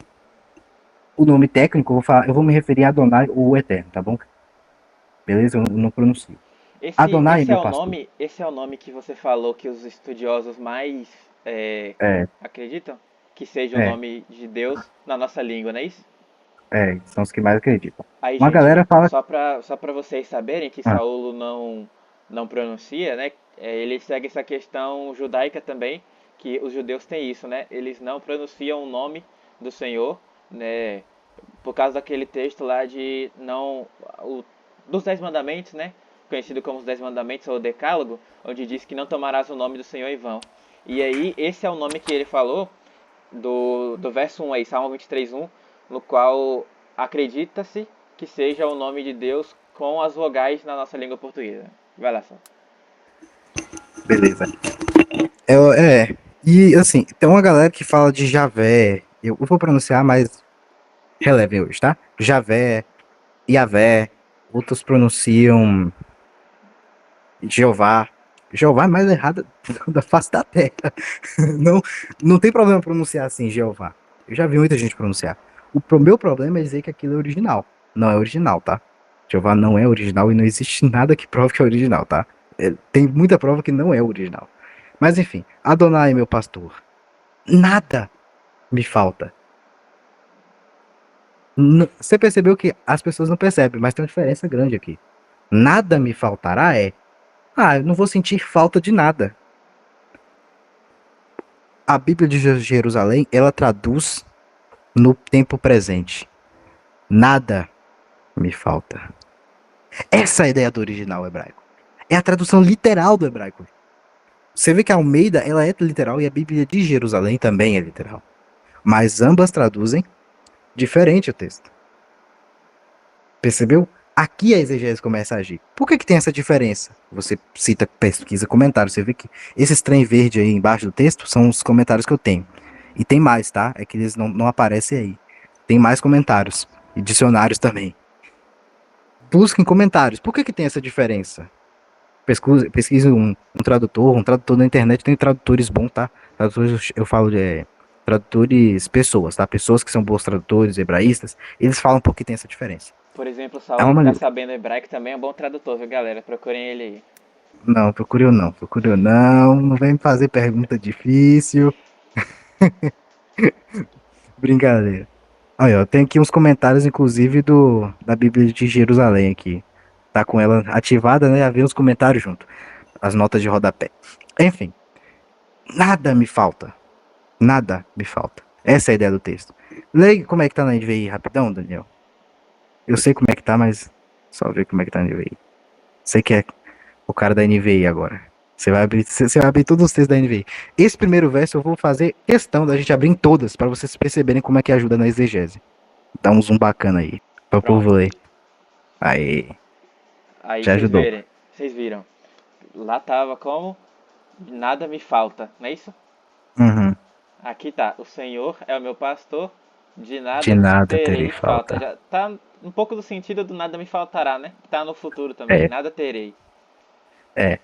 O nome técnico, eu vou me referir a Adonai ou o Eterno, tá bom? Beleza? Eu não pronuncio. Adonai é meu pastor. Esse é o nome que você falou que os estudiosos mais É, acreditam que seja o é, nome de Deus na nossa língua, não é isso? são os que mais acreditam. Aí, Uma gente, galera fala. só pra vocês saberem que Ah, Saulo não pronuncia, né? Ele segue essa questão judaica também, que os judeus têm isso, né? Eles não pronunciam o nome do Senhor, né? Por causa daquele texto lá de não dos Dez Mandamentos, né? Conhecido como os Dez Mandamentos ou o Decálogo, onde diz que não tomarás o nome do Senhor em vão. E aí, esse é o nome que ele falou do verso 1 aí, Salmo 23:1, no qual acredita-se que seja o nome de Deus com as vogais na nossa língua portuguesa. Vai lá, só. beleza. E assim, tem uma galera que fala de Javé. Eu vou pronunciar, mas relevem hoje, tá? Javé, Yavé. Outros pronunciam Jeová. Jeová é mais errado da face da terra. Não, não tem problema pronunciar assim, Jeová. Eu já vi muita gente pronunciar. Meu problema é dizer que aquilo é original. Não é original, tá? Jeová não é original e não existe nada que prove que é original, tá? Tem muita prova que não é original. Mas enfim, Adonai, meu pastor. Nada me falta. Você percebeu que as pessoas não percebem, mas tem uma diferença grande aqui. Nada me faltará eu não vou sentir falta de nada. A Bíblia de Jerusalém, ela traduz no tempo presente. Nada me falta. Essa é a ideia do original hebraico. É a tradução literal do hebraico. Você vê que a Almeida, ela é literal e a Bíblia de Jerusalém também é literal. Mas ambas traduzem diferente o texto. Percebeu? Aqui a exegese começa a agir. Por que tem essa diferença? Você cita, pesquisa, comentário. Você vê que esses trem verde aí embaixo do texto são os comentários que eu tenho. E tem mais, tá? É que eles não aparecem aí. Tem mais comentários. E dicionários também. Busquem comentários. Por que tem essa diferença? Pesquise um tradutor. Um tradutor na internet tem tradutores bons, tá? Tradutores, eu falo de tradutores pessoas, tá? Pessoas que são bons tradutores, hebraístas. Eles falam por que tem essa diferença. Por exemplo, o É Saulo uma que tá maneira. sabendo hebraico também é um bom tradutor, viu, galera? Procurem ele aí. Não, procure eu não. Procure eu não. Não vem me fazer pergunta difícil. Brincadeira. Olha, ó, tem aqui uns comentários, inclusive, da Bíblia de Jerusalém aqui. Tá com ela ativada, né? Havia os comentários junto. As notas de rodapé. Enfim, nada me falta. Nada me falta. Essa é a ideia do texto. Leia como é que tá na NVI rapidão, Daniel. Eu sei como é que tá, mas só ver como é que tá na NVI. Você que é o cara da NVI agora. Você vai abrir todos os textos da NVI. Esse primeiro verso eu vou fazer questão da gente abrir em todas, para vocês perceberem como é que ajuda na exegese. Dá um zoom bacana aí, para o povo Pronto. ler. Aí, Aí já ajudou. vocês viram. Lá tava como nada me falta, não é isso? Uhum. Aqui tá, o Senhor é o meu pastor, de De nada nada terei terei falta. falta. Já tá um pouco do sentido do nada me faltará, né? Tá no futuro também, É, nada terei. é.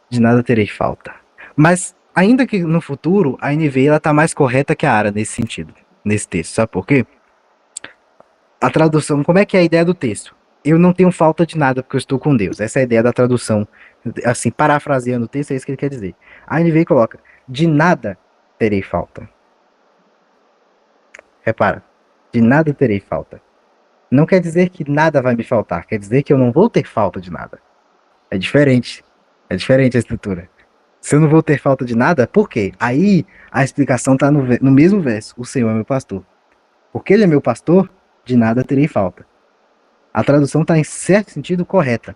De nada terei falta. Mas, ainda que no futuro, a NVI ela tá mais correta que a ARA nesse sentido, nesse texto. Sabe por quê? A tradução, como é que é a ideia do texto? Eu não tenho falta de nada porque eu estou com Deus. Essa é a ideia da tradução. Assim, parafraseando o texto, é isso que ele quer dizer. A NVI coloca: de nada terei falta. Repara, de nada terei falta. Não quer dizer que nada vai me faltar, quer dizer que eu não vou ter falta de nada. É diferente. É diferente a estrutura. Se eu não vou ter falta de nada, por quê? Aí a explicação está no mesmo verso. O Senhor é meu pastor. Porque ele é meu pastor, de nada terei falta. A tradução está em certo sentido correta.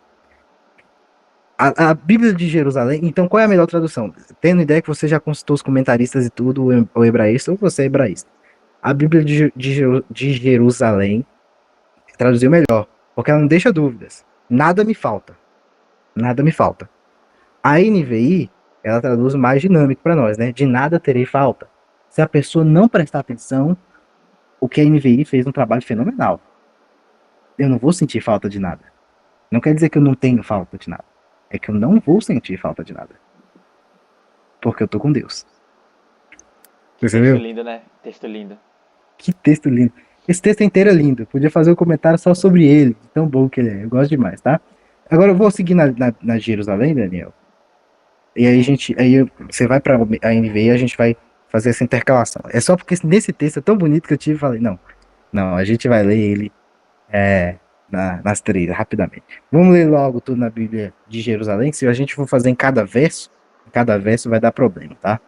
A Bíblia de Jerusalém, então qual é a melhor tradução? Tendo ideia que você já consultou os comentaristas e tudo, o hebraísta, ou você é hebraísta. A Bíblia de Jerusalém traduziu melhor, porque ela não deixa dúvidas. Nada me falta. Nada me falta. A NVI, ela traduz mais dinâmico para nós, né? De nada terei falta. Se a pessoa não prestar atenção, o que a NVI fez um trabalho fenomenal. Eu não vou sentir falta de nada. Não quer dizer que eu não tenho falta de nada. É que eu não vou sentir falta de nada. Porque eu tô com Deus. Que texto Percebeu? lindo, né? Texto lindo. Que texto lindo. Esse texto inteiro é lindo. Podia fazer um comentário só sobre ele. De tão bom que ele é. Eu gosto demais, tá? Agora eu vou seguir na Jerusalém, Daniel. E aí você vai pra a NVI e a gente vai fazer essa intercalação. É só porque nesse texto é tão bonito que eu tive e falei, não, a gente vai ler ele nas três, rapidamente. Vamos ler logo tudo na Bíblia de Jerusalém, que se a gente for fazer em cada verso vai dar problema, tá?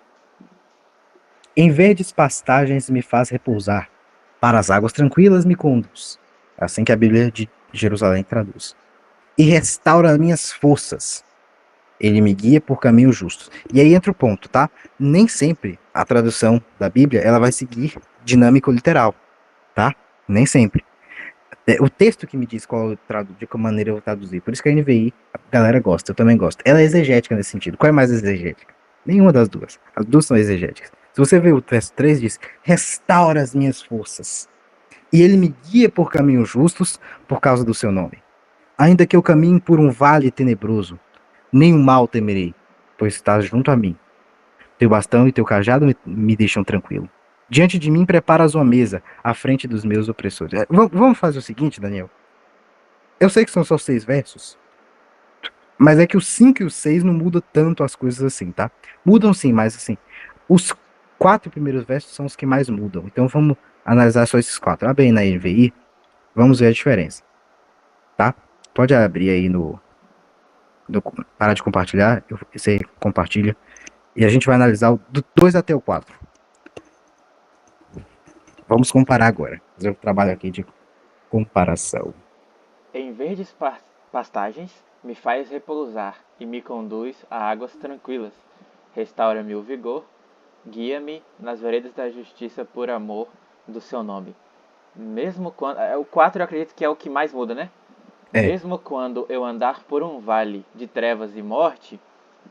Em verdes pastagens me faz repousar, para as águas tranquilas me conduz. É assim que a Bíblia de Jerusalém traduz. E restaura minhas forças. Ele me guia por caminhos justos. E aí entra o ponto, tá? Nem sempre a tradução da Bíblia ela vai seguir dinâmico literal, tá? Nem sempre. O texto que me diz de qual maneira eu vou traduzir. Por isso que a NVI, a galera gosta, eu também gosto. Ela é exegética nesse sentido. Qual é mais exegética? Nenhuma das duas. As duas são exegéticas. Se você ver o verso 3, diz: restaura as minhas forças. E ele me guia por caminhos justos por causa do seu nome. Ainda que eu caminhe por um vale tenebroso, nenhum mal temerei, pois estás junto a mim. Teu bastão e teu cajado me deixam tranquilo. Diante de mim preparas uma mesa, à frente dos meus opressores. Vamos fazer o seguinte, Daniel. Eu sei que são só 6 versos, mas é que os 5 e os 6 não mudam tanto as coisas assim, tá? Mudam sim, mas assim, os 4 primeiros versos são os que mais mudam. Então vamos analisar só esses 4. Abre aí na NVI, vamos ver a diferença, tá? Pode abrir aí parar de compartilhar, você compartilha, e a gente vai analisar do 2 até o 4. Vamos comparar agora. Fazer um trabalho aqui de comparação. Em verdes pastagens me faz repousar e me conduz a águas tranquilas. Restaura-me o vigor, guia-me nas veredas da justiça por amor do seu nome. Mesmo quando. O 4 eu acredito que é o que mais muda, né? É, Mesmo quando eu andar por um vale de trevas e morte,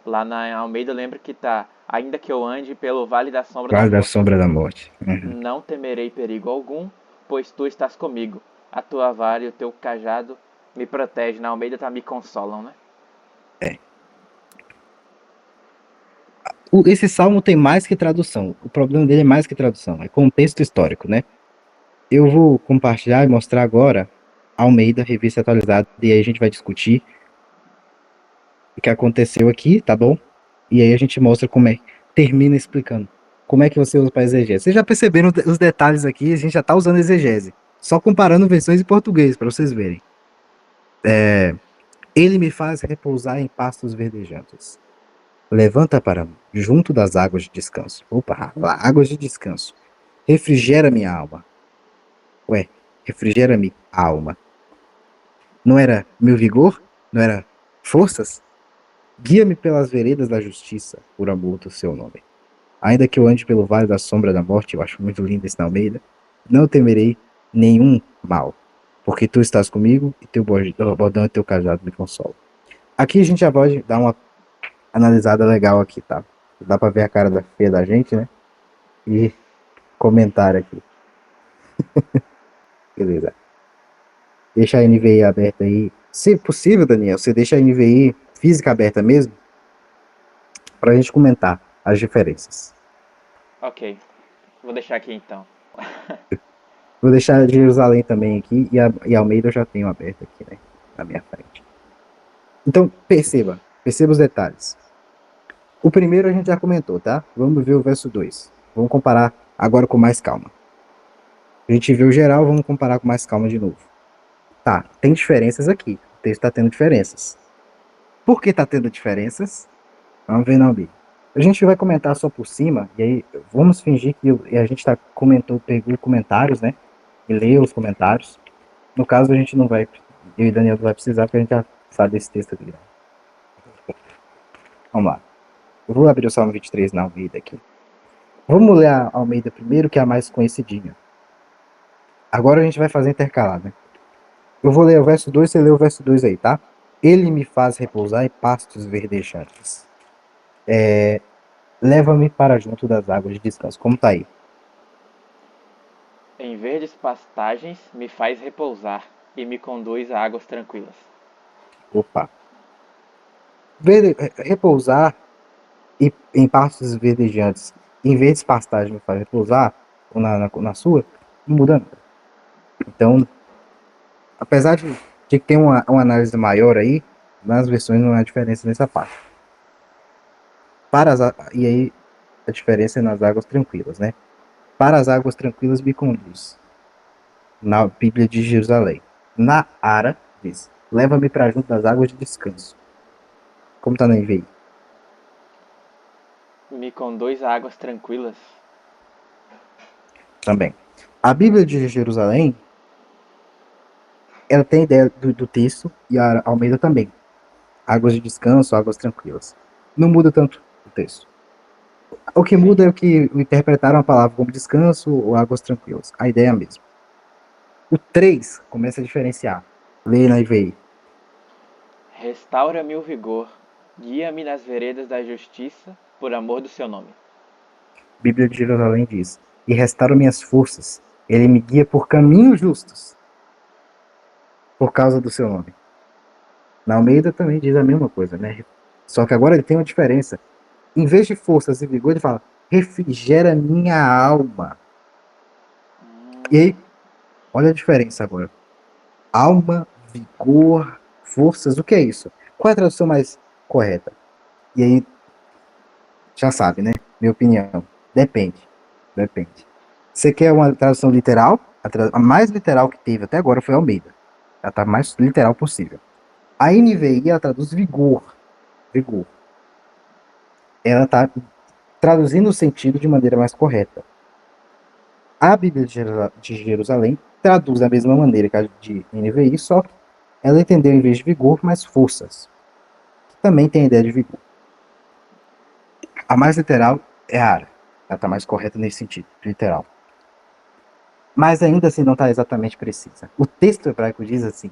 lá na Almeida lembra que tá. Ainda que eu ande pelo vale da sombra da Vale da morte, Sombra da Morte. Uhum. não temerei perigo algum, pois tu estás comigo. A tua vara e o teu cajado me protegem. Na Almeida tá me consolam, né? É. Esse salmo tem mais que tradução. O problema dele é mais que tradução, é contexto histórico, né? Eu vou compartilhar e mostrar agora a Almeida, revista atualizada, e aí a gente vai discutir o que aconteceu aqui, tá bom? E aí a gente mostra termina explicando como é que você usa para exegese. Vocês já perceberam os detalhes aqui, a gente já tá usando exegese. Só comparando versões em português, para vocês verem. Ele me faz repousar em pastos verdejantes. Levanta para junto das águas de descanso. Opa, águas de descanso. Refrigera minha alma. Ué, refrigera-me a alma. Não era meu vigor? Não era forças? Guia-me pelas veredas da justiça, por amor do seu nome. Ainda que eu ande pelo vale da sombra da morte, eu acho muito lindo esse na Almeida, não temerei nenhum mal, porque tu estás comigo e teu bordão e teu cajado me consolam. Aqui a gente já pode dar uma analisada legal aqui, tá? Dá pra ver a cara da feia da gente, né? E comentário aqui. Beleza. Deixa a NVI aberta aí. Se possível, Daniel, você deixa a NVI física aberta mesmo, pra gente comentar as diferenças. Ok. Vou deixar aqui então. Vou deixar a de Jerusalém também aqui e a Almeida eu já tenho aberta aqui, né? Na minha frente. Então, perceba os detalhes. O primeiro a gente já comentou, tá? Vamos ver o verso 2. Vamos comparar agora com mais calma. A gente viu o geral, vamos comparar com mais calma de novo. Tá, tem diferenças aqui. O texto tá tendo diferenças. Por que tá tendo diferenças? Vamos ver na Bíblia. A gente vai comentar só por cima, e aí vamos fingir que a gente pegou comentários, né? E leu os comentários. No caso, a gente não vai, eu e Daniel não vai precisar, porque a gente já sabe desse texto aqui. Vamos lá. Eu vou abrir o Salmo 23 na Almeida aqui. Vamos ler a Almeida primeiro, que é a mais conhecidinha. Agora a gente vai fazer intercalado, né? Eu vou ler o verso 2, você lê o verso 2 aí, tá? Ele me faz repousar em pastos verdejantes. Leva-me para junto das águas de descanso. Como tá aí? Em verdes pastagens me faz repousar e me conduz a águas tranquilas. Opa. Repousar e em pastos verdejantes, em vez de pastagem me faz repousar, ou na sua, não muda nada. Então, apesar de que tem uma análise maior aí, nas versões não há diferença nessa parte. E aí, a diferença é nas águas tranquilas, né? Para as águas tranquilas me conduz. Na Bíblia de Jerusalém. Na Ara, diz: leva-me para junto das águas de descanso. Como tá na NVI? Me conduz a águas tranquilas. Também. A Bíblia de Jerusalém, ela tem ideia do texto, e a Almeida também. Águas de descanso, águas tranquilas. Não muda tanto o texto. O que Sim. muda é o que interpretaram a palavra como descanso ou águas tranquilas. A ideia é a mesma. O 3 começa a diferenciar. Leia na NVI. Restaura-me o vigor, guia-me nas veredas da justiça, por amor do seu nome. Bíblia de Jerusalém diz: e restaura minhas forças. Ele me guia por caminhos justos, por causa do seu nome. Na Almeida também diz a mesma coisa, né? Só que agora ele tem uma diferença. Em vez de forças e vigor, ele fala: refrigera minha alma. E aí, olha a diferença agora. Alma, vigor, forças, o que é isso? Qual é a tradução mais correta? E aí, já sabe, né? Minha opinião. Depende. Depende. Você quer uma tradução literal? A mais literal que teve até agora foi a Almeida. Ela tá mais literal possível. A NVI, ela traduz vigor. Vigor. Ela tá traduzindo o sentido de maneira mais correta. A Bíblia de Jerusalém traduz da mesma maneira que a de NVI, só que ela entendeu em vez de vigor, mais forças. Que também tem a ideia de vigor. A mais literal é a Ara. Ela está mais correta nesse sentido, literal. Mas ainda assim não está exatamente precisa. O texto hebraico diz assim: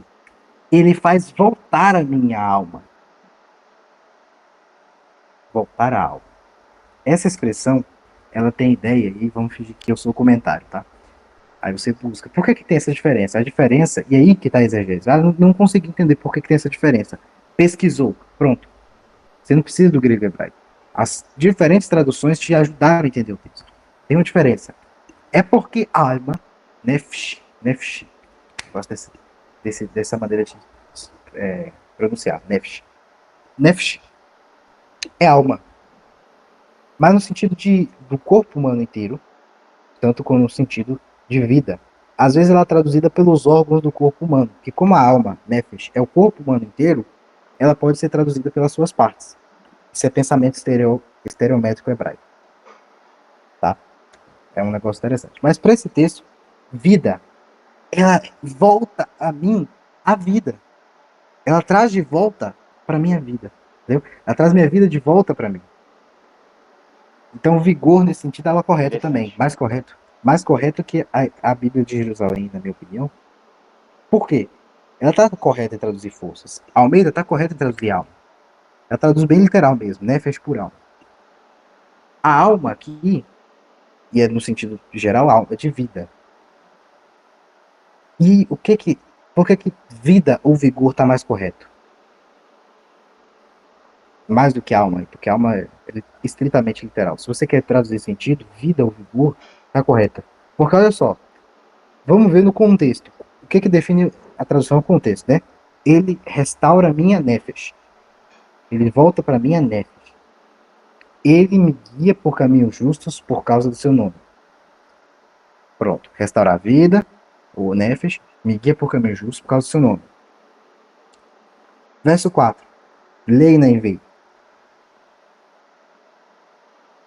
ele faz voltar a minha alma. Voltar a alma. Essa expressão, ela tem ideia, e vamos fingir que eu sou o comentário, tá? Aí você busca. Por que tem essa diferença? A diferença, e aí que está a exegese. Não consegui entender por que tem essa diferença. Pesquisou. Pronto. Você não precisa do grego hebraico. As diferentes traduções te ajudaram a entender o texto. Tem uma diferença. É porque alma, nefesh, gosto dessa maneira de pronunciar, nefesh. Nefesh é alma, mas no sentido do corpo humano inteiro, tanto como no sentido de vida. Às vezes ela é traduzida pelos órgãos do corpo humano, que como a alma, nefesh, é o corpo humano inteiro, ela pode ser traduzida pelas suas partes. Isso é pensamento estereométrico hebraico. Tá? É um negócio interessante. Mas para esse texto, vida, ela volta a mim a vida. Ela traz de volta para minha vida. Entendeu? Ela traz minha vida de volta para mim. Então, vigor nesse sentido ela é correta também. Interessante. Mais correto que a Bíblia de Jerusalém, na minha opinião. Por quê? Ela está correta em traduzir forças. A Almeida está correta em traduzir alma. Ela traduz bem literal mesmo, né? Fez por alma. A alma aqui, e é no sentido geral, a alma é de vida. E por que vida ou vigor está mais correto? Mais do que alma, porque alma é estritamente literal. Se você quer traduzir sentido, vida ou vigor, está correta. Porque olha só, vamos ver no contexto. O que define a tradução ao contexto, né? Ele restaura minha nefesh. Ele volta para minha nefesh. Ele me guia por caminhos justos por causa do seu nome. Pronto. Restaurar a vida, o nefesh, me guia por caminhos justos por causa do seu nome. Verso 4. Leia na NVI.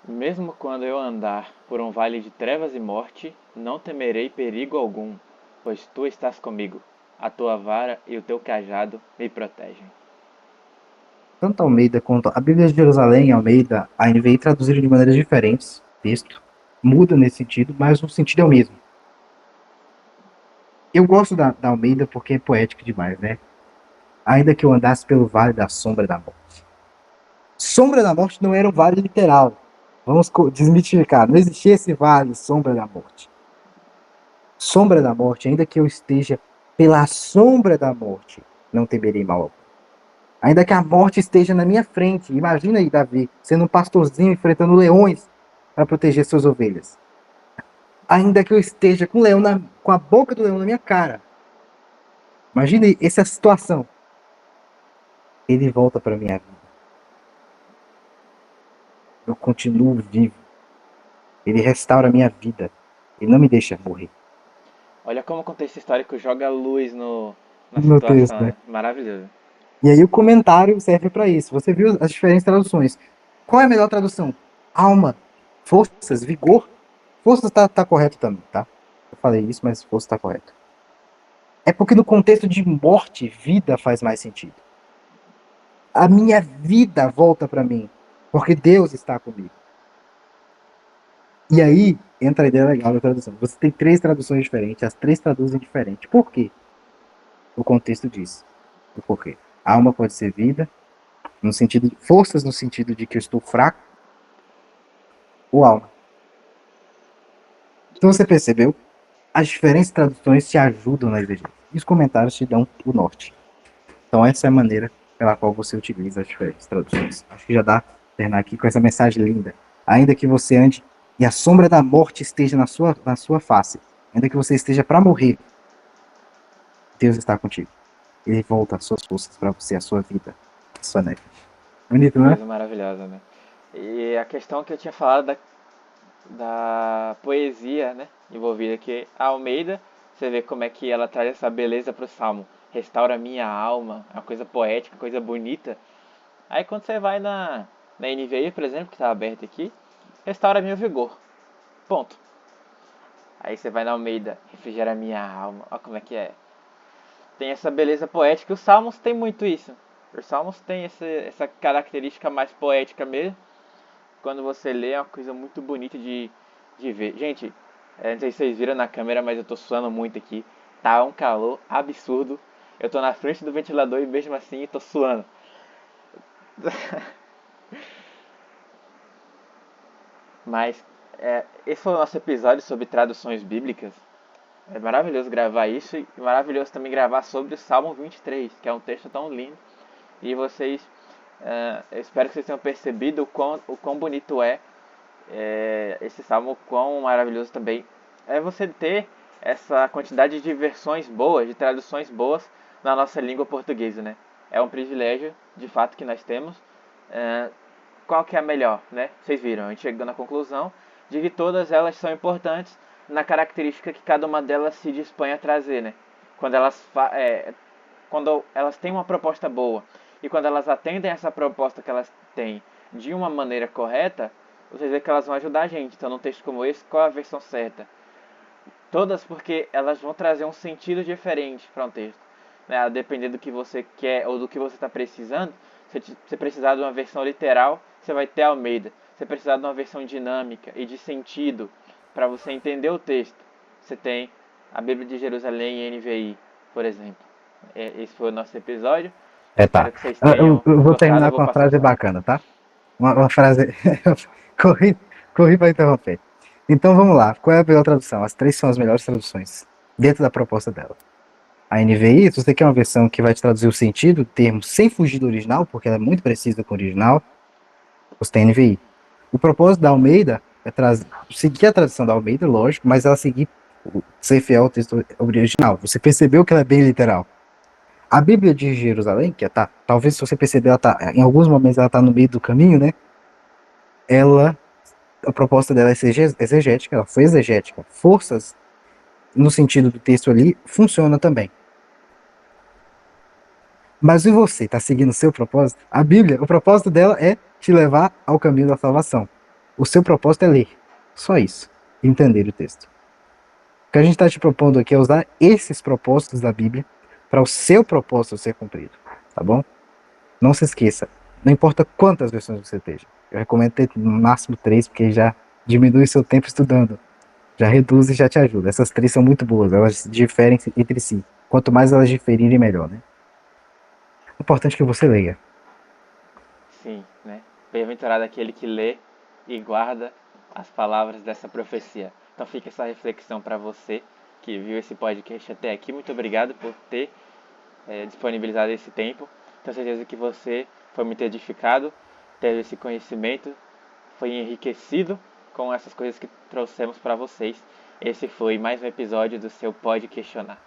Mesmo quando eu andar por um vale de trevas e morte, não temerei perigo algum, pois tu estás comigo. A tua vara e o teu cajado me protegem. Tanto a Almeida quanto a Bíblia de Jerusalém e a Almeida, a NVI traduziram de maneiras diferentes. O texto muda nesse sentido, mas o sentido é o mesmo. Eu gosto da Almeida porque é poético demais, né? Ainda que eu andasse pelo vale da sombra da morte. Sombra da morte não era um vale literal. Vamos desmitificar. Não existia esse vale, sombra da morte. Sombra da morte, ainda que eu esteja pela sombra da morte, não temerei mal algum. Ainda que a morte esteja na minha frente. Imagina aí, Davi, sendo um pastorzinho enfrentando leões para proteger suas ovelhas. Ainda que eu esteja com, com a boca do leão na minha cara. Imagine essa situação. Ele volta para minha vida. Eu continuo vivo. Ele restaura a minha vida. Ele não me deixa morrer. Olha como o contexto histórico joga luz na No texto, situação, né? né? Maravilhoso. E aí o comentário serve para isso. Você viu as diferentes traduções. Qual é a melhor tradução? Alma, forças, vigor. Forças tá correto também, tá? Eu falei isso, mas força tá correto. É porque no contexto de morte, vida faz mais sentido. A minha vida volta para mim, porque Deus está comigo. E aí entra a ideia legal da tradução. Você tem 3 traduções diferentes, as 3 traduzem diferente. Por quê? O contexto diz. O porquê. Alma pode ser vida, no sentido de forças, no sentido de que eu estou fraco, ou alma. Então você percebeu? As diferentes traduções te ajudam na exegese. E os comentários te dão o norte. Então essa é a maneira pela qual você utiliza as diferentes traduções. Acho que já dá para terminar aqui com essa mensagem linda. Ainda que você ande e a sombra da morte esteja na sua face, ainda que você esteja para morrer, Deus está contigo. Ele volta as suas forças para você, a sua vida, a sua neve. Bonito, não é? Coisa maravilhosa, né? E a questão que eu tinha falado da poesia, né? Envolvida aqui, a Almeida, você vê como é que ela traz essa beleza pro Salmo. Restaura minha alma, é uma coisa poética, coisa bonita. Aí quando você vai na NVI, por exemplo, que está aberta aqui, restaura meu vigor. Ponto. Aí você vai na Almeida, refrigera minha alma. Olha como é que é. Tem essa beleza poética. Os Salmos tem muito isso. Os Salmos tem essa característica mais poética mesmo. Quando você lê é uma coisa muito bonita de ver. Gente, não sei se vocês viram na câmera, mas eu tô suando muito aqui. Tá um calor absurdo. Eu tô na frente do ventilador e mesmo assim tô suando. Mas esse foi o nosso episódio sobre traduções bíblicas. É maravilhoso gravar isso e maravilhoso também gravar sobre o Salmo 23, que é um texto tão lindo. E vocês, eu espero que vocês tenham percebido o quão bonito esse salmo, o quão maravilhoso também é você ter essa quantidade de versões boas, de traduções boas na nossa língua portuguesa, né? É um privilégio, de fato, que nós temos. Qual que é a melhor, né? Vocês viram, a gente chegou na conclusão de que todas elas são importantes na característica que cada uma delas se dispõe a trazer, né? Quando quando elas têm uma proposta boa e quando elas atendem essa proposta que elas têm de uma maneira correta, vocês vê que elas vão ajudar a gente. Então, num texto como esse, qual é a versão certa? Todas, porque elas vão trazer um sentido diferente para um texto, né? Dependendo do que você quer ou do que você está precisando. Se você precisar de uma versão literal, você vai ter a Almeida. Se você precisar de uma versão dinâmica e de sentido para você entender o texto, você tem a Bíblia de Jerusalém e NVI, por exemplo. Esse foi o nosso episódio. Tá. Espero que vocês tenham Eu vou gostado. Eu terminar vou com uma passar frase pro Rafa. bacana, tá? Uma frase. corri corri para interromper. Então vamos lá. Qual é a melhor tradução? As 3 são as melhores traduções dentro da proposta dela. A NVI, se você quer uma versão que vai te traduzir o sentido, o termo, sem fugir do original, porque ela é muito precisa com o original, você tem a NVI. O propósito da Almeida é seguir a tradução da Almeida, lógico, mas ela ser fiel ao texto original. Você percebeu que ela é bem literal. A Bíblia de Jerusalém, talvez se você perceber, em alguns momentos ela está no meio do caminho, né? A proposta dela é ser exegética, ela foi exegética. Forças, no sentido do texto ali, funciona também. Mas e você, está seguindo o seu propósito? A Bíblia, o propósito dela é te levar ao caminho da salvação. O seu propósito é ler. Só isso. Entender o texto. O que a gente está te propondo aqui é usar esses propósitos da Bíblia para o seu propósito ser cumprido. Tá bom? Não se esqueça. Não importa quantas versões você esteja. Eu recomendo ter no máximo 3, porque já diminui seu tempo estudando. Já reduz e já te ajuda. Essas 3 são muito boas. Elas diferem entre si. Quanto mais elas diferirem, melhor, né? O importante é que você leia. Sim, né? Bem-aventurado aquele que lê e guarda as palavras dessa profecia. Então fica essa reflexão para você que viu esse podcast até aqui. Muito obrigado por ter disponibilizado esse tempo. Tenho certeza que você foi muito edificado, teve esse conhecimento, foi enriquecido com essas coisas que trouxemos para vocês. Esse foi mais um episódio do seu Pode Questionar.